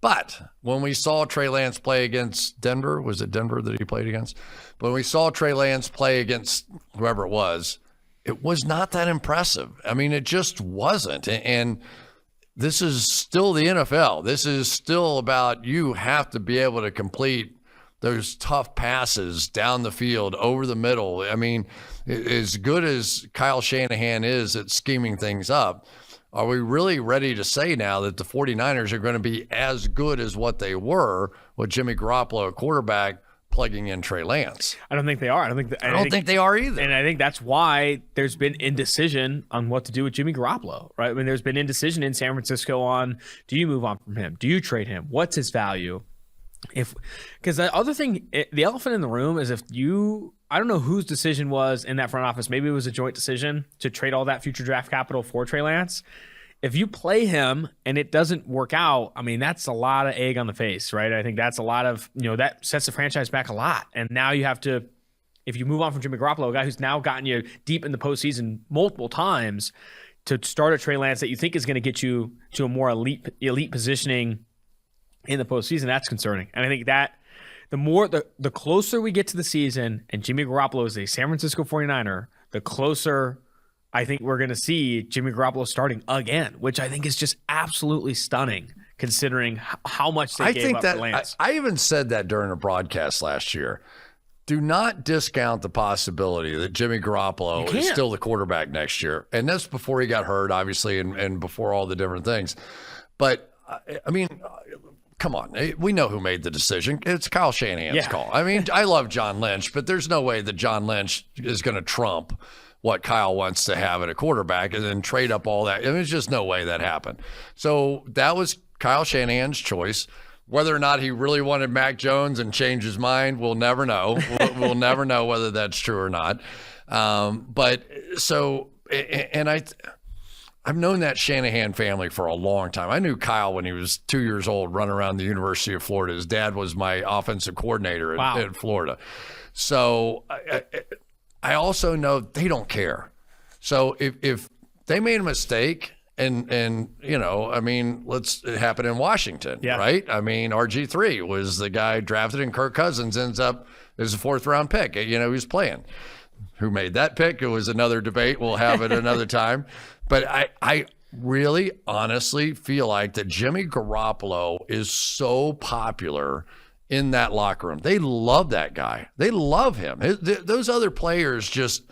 But when we saw Trey Lance play against Denver, was it Denver that he played against? When we saw Trey Lance play against whoever it was not that impressive. I mean, it just wasn't. And this is still the NFL. This is still about you have to be able to complete those tough passes down the field, over the middle. I mean, as good as Kyle Shanahan is at scheming things up, are we really ready to say now that the 49ers are going to be as good as what they were with Jimmy Garoppolo at quarterback plugging in Trey Lance? I don't think they are. I don't think they are either. And I think that's why there's been indecision on what to do with Jimmy Garoppolo, right? I mean, there's been indecision in San Francisco on, do you move on from him? Do you trade him? What's his value? Because the other thing, the elephant in the room is I don't know whose decision was in that front office. Maybe it was a joint decision to trade all that future draft capital for Trey Lance. If you play him and it doesn't work out, I mean, that's a lot of egg on the face, right? I think that's a lot of, that sets the franchise back a lot. And now you have to, if you move on from Jimmy Garoppolo, a guy who's now gotten you deep in the postseason multiple times, to start a Trey Lance that you think is going to get you to a more elite positioning in the postseason, that's concerning. And I think that the closer we get to the season and Jimmy Garoppolo is a San Francisco 49er, the closer I think we're going to see Jimmy Garoppolo starting again, which I think is just absolutely stunning considering how much they gave up for Lance. I even said that during a broadcast last year. Do not discount the possibility that Jimmy Garoppolo is still the quarterback next year. And that's before he got hurt, obviously, and before all the different things. But, I mean, come on. We know who made the decision. It's Kyle Shanahan's call. I mean, I love John Lynch, but there's no way that John Lynch is going to trump what Kyle wants to have at a quarterback and then trade up all that. I mean, there's just no way that happened. So that was Kyle Shanahan's choice. Whether or not he really wanted Mac Jones and changed his mind, we'll never know. We'll never know whether that's true or not. But so, and I've known that Shanahan family for a long time. I knew Kyle when he was 2 years old, running around the University of Florida. His dad was my offensive coordinator at Florida. So I also know they don't care. So if they made a mistake, and I mean, it happened in Washington, right? I mean, RG3 was the guy drafted, and Kirk Cousins ends up as a 4th round pick. He's playing. Who made that pick? It was another debate. We'll have it another time. But I really honestly feel like that Jimmy Garoppolo is so popular in that locker room. They love that guy. They love him. Those other players just,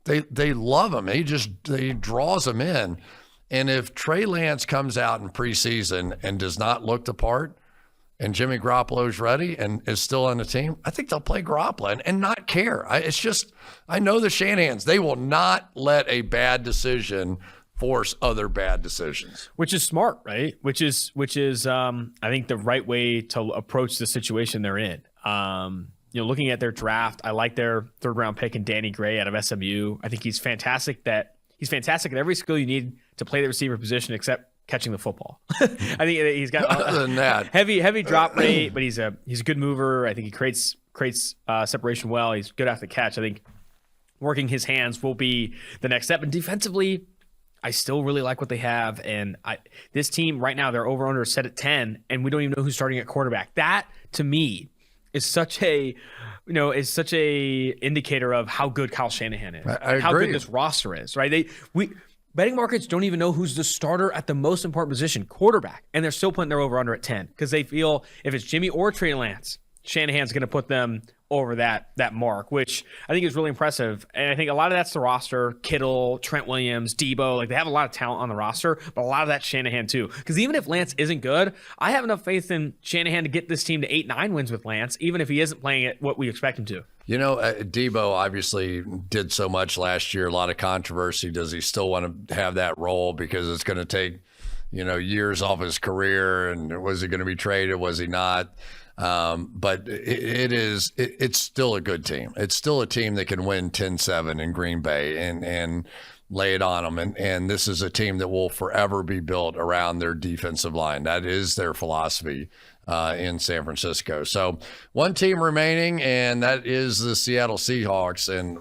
they love him. He draws them in. And if Trey Lance comes out in preseason and does not look the part, and Jimmy Garoppolo's ready and is still on the team, I think they'll play Garoppolo and not care. I know the Shanahans. They will not let a bad decision force other bad decisions. Which is smart, right? Which is I think the right way to approach the situation they're in. Looking at their draft, I like their 3rd round pick in Danny Gray out of SMU. I think he's fantastic at every skill you need to play the receiver position except catching the football. I think he's got other than that, heavy drop rate, but he's a good mover. I think he creates separation well. He's good after the catch. I think working his hands will be the next step. And defensively, I still really like what they have. And this team right now, their over-under is set at 10, and we don't even know who's starting at quarterback. That, to me, is such a indicator of how good Kyle Shanahan is, I how agree. good this roster is, right? Betting markets don't even know who's the starter at the most important position, quarterback, and they're still putting their over-under at 10 because they feel if it's Jimmy or Trey Lance, Shanahan's going to put them over that mark, which I think is really impressive. And I think a lot of that's the roster, Kittle, Trent Williams, Debo. Like, they have a lot of talent on the roster, but a lot of that's Shanahan too. Because even if Lance isn't good, I have enough faith in Shanahan to get this team to 8-9 wins with Lance, even if he isn't playing at what we expect him to. You know, Debo obviously did so much last year, a lot of controversy. Does he still want to have that role because it's going to take, years off his career? And was he going to be traded? Was he not? But it's still a good team. It's still a team that can win 10-7 in Green Bay and lay it on them. And this is a team that will forever be built around their defensive line. That is their philosophy in San Francisco. So one team remaining, and that is the Seattle Seahawks. And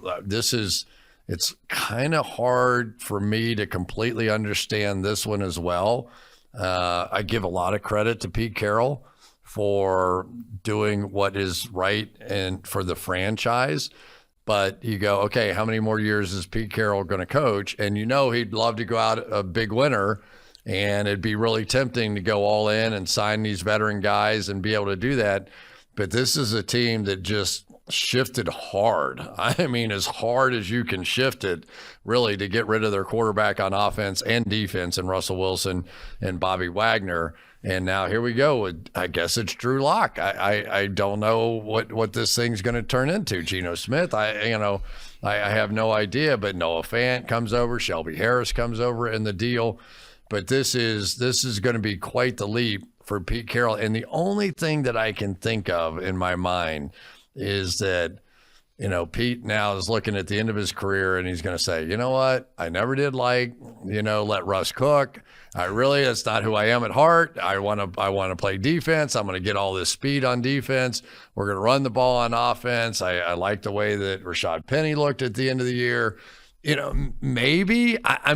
it's kind of hard for me to completely understand this one as well. I give a lot of credit to Pete Carroll for doing what is right and for the franchise. But you go, okay, how many more years is Pete Carroll going to coach? And he'd love to go out a big winner, and it'd be really tempting to go all in and sign these veteran guys and be able to do that. But this is a team that just shifted hard. I mean, as hard as you can shift it, really, to get rid of their quarterback on offense and defense and Russell Wilson and Bobby Wagner. And now here we go. I guess it's Drew Lock. I don't know what this thing's going to turn into. Geno Smith, I have no idea. But Noah Fant comes over, Shelby Harris comes over in the deal. But this is going to be quite the leap for Pete Carroll. And the only thing that I can think of in my mind is that Pete now is looking at the end of his career, and he's going to say, you know what? I never did let Russ cook. That's not who I am at heart. I want to play defense. I'm going to get all this speed on defense. We're going to run the ball on offense. I like the way that Rashad Penny looked at the end of the year. Maybe. I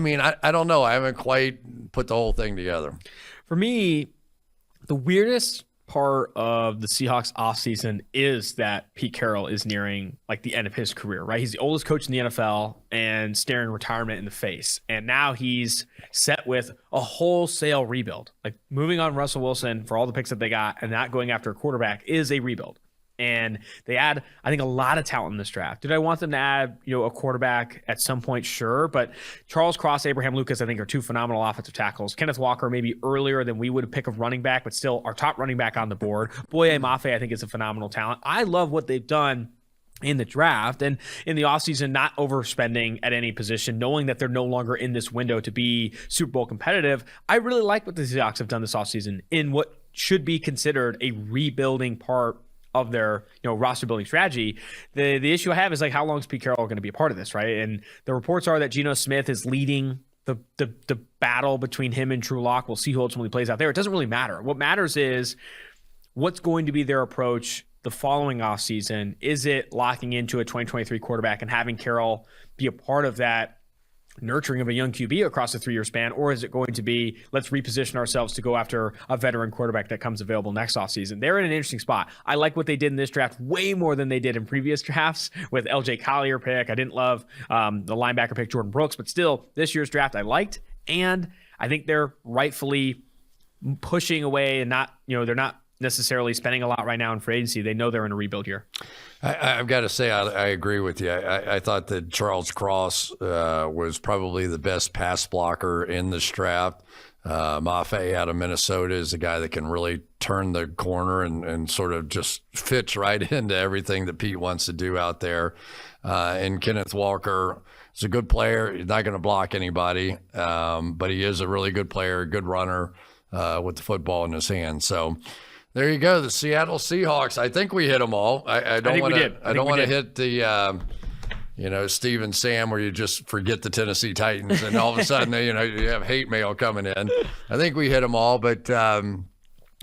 don't know. I haven't quite put the whole thing together. For me, the weirdest part of the Seahawks offseason is that Pete Carroll is nearing the end of his career, right? He's the oldest coach in the NFL and staring retirement in the face. And now he's set with a wholesale rebuild. Moving on Russell Wilson for all the picks that they got and not going after a quarterback is a rebuild. And they add, I think, a lot of talent in this draft. Did I want them to add, a quarterback at some point? Sure. But Charles Cross, Abraham Lucas, I think, are two phenomenal offensive tackles. Kenneth Walker, maybe earlier than we would pick a running back, but still our top running back on the board. Boye Mafe, I think, is a phenomenal talent. I love what they've done in the draft and in the offseason, not overspending at any position, knowing that they're no longer in this window to be Super Bowl competitive. I really like what the Seahawks have done this offseason in what should be considered a rebuilding part of their roster building strategy. The issue I have is how long is Pete Carroll going to be a part of this, right? And the reports are that Geno Smith is leading the battle between him and Drew Lock. We'll see who ultimately plays out there. It doesn't really matter. What matters is what's going to be their approach the following offseason. Is it locking into a 2023 quarterback and having Carroll be a part of that nurturing of a young QB across a 3-year span, or is it going to be let's reposition ourselves to go after a veteran quarterback that comes available next offseason? They're in an interesting spot. I like what they did in this draft way more than they did in previous drafts with LJ Collier pick. I didn't love the linebacker pick, Jordan Brooks, but still this year's draft I liked, and I think they're rightfully pushing away and not, they're not necessarily spending a lot right now in free agency. They know they're in a rebuild year. I've got to say, I agree with you. I thought that Charles Cross was probably the best pass blocker in this draft. Mafe out of Minnesota is a guy that can really turn the corner and sort of just fits right into everything that Pete wants to do out there. And Kenneth Walker is a good player. He's not going to block anybody, but he is a really good player, a good runner with the football in his hand. So there you go, the Seattle Seahawks. I think we hit them all. I don't want to hit the Steve and Sam where you just forget the Tennessee Titans and all of a sudden you have hate mail coming in. I think we hit them all, but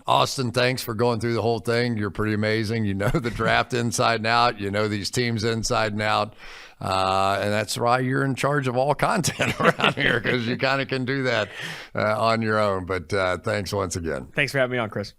Austin, thanks for going through the whole thing. You're pretty amazing. You know the draft inside and out. You know these teams inside and out. And that's why you're in charge of all content around here, because you kind of can do that on your own. But thanks once again. Thanks for having me on, Cris.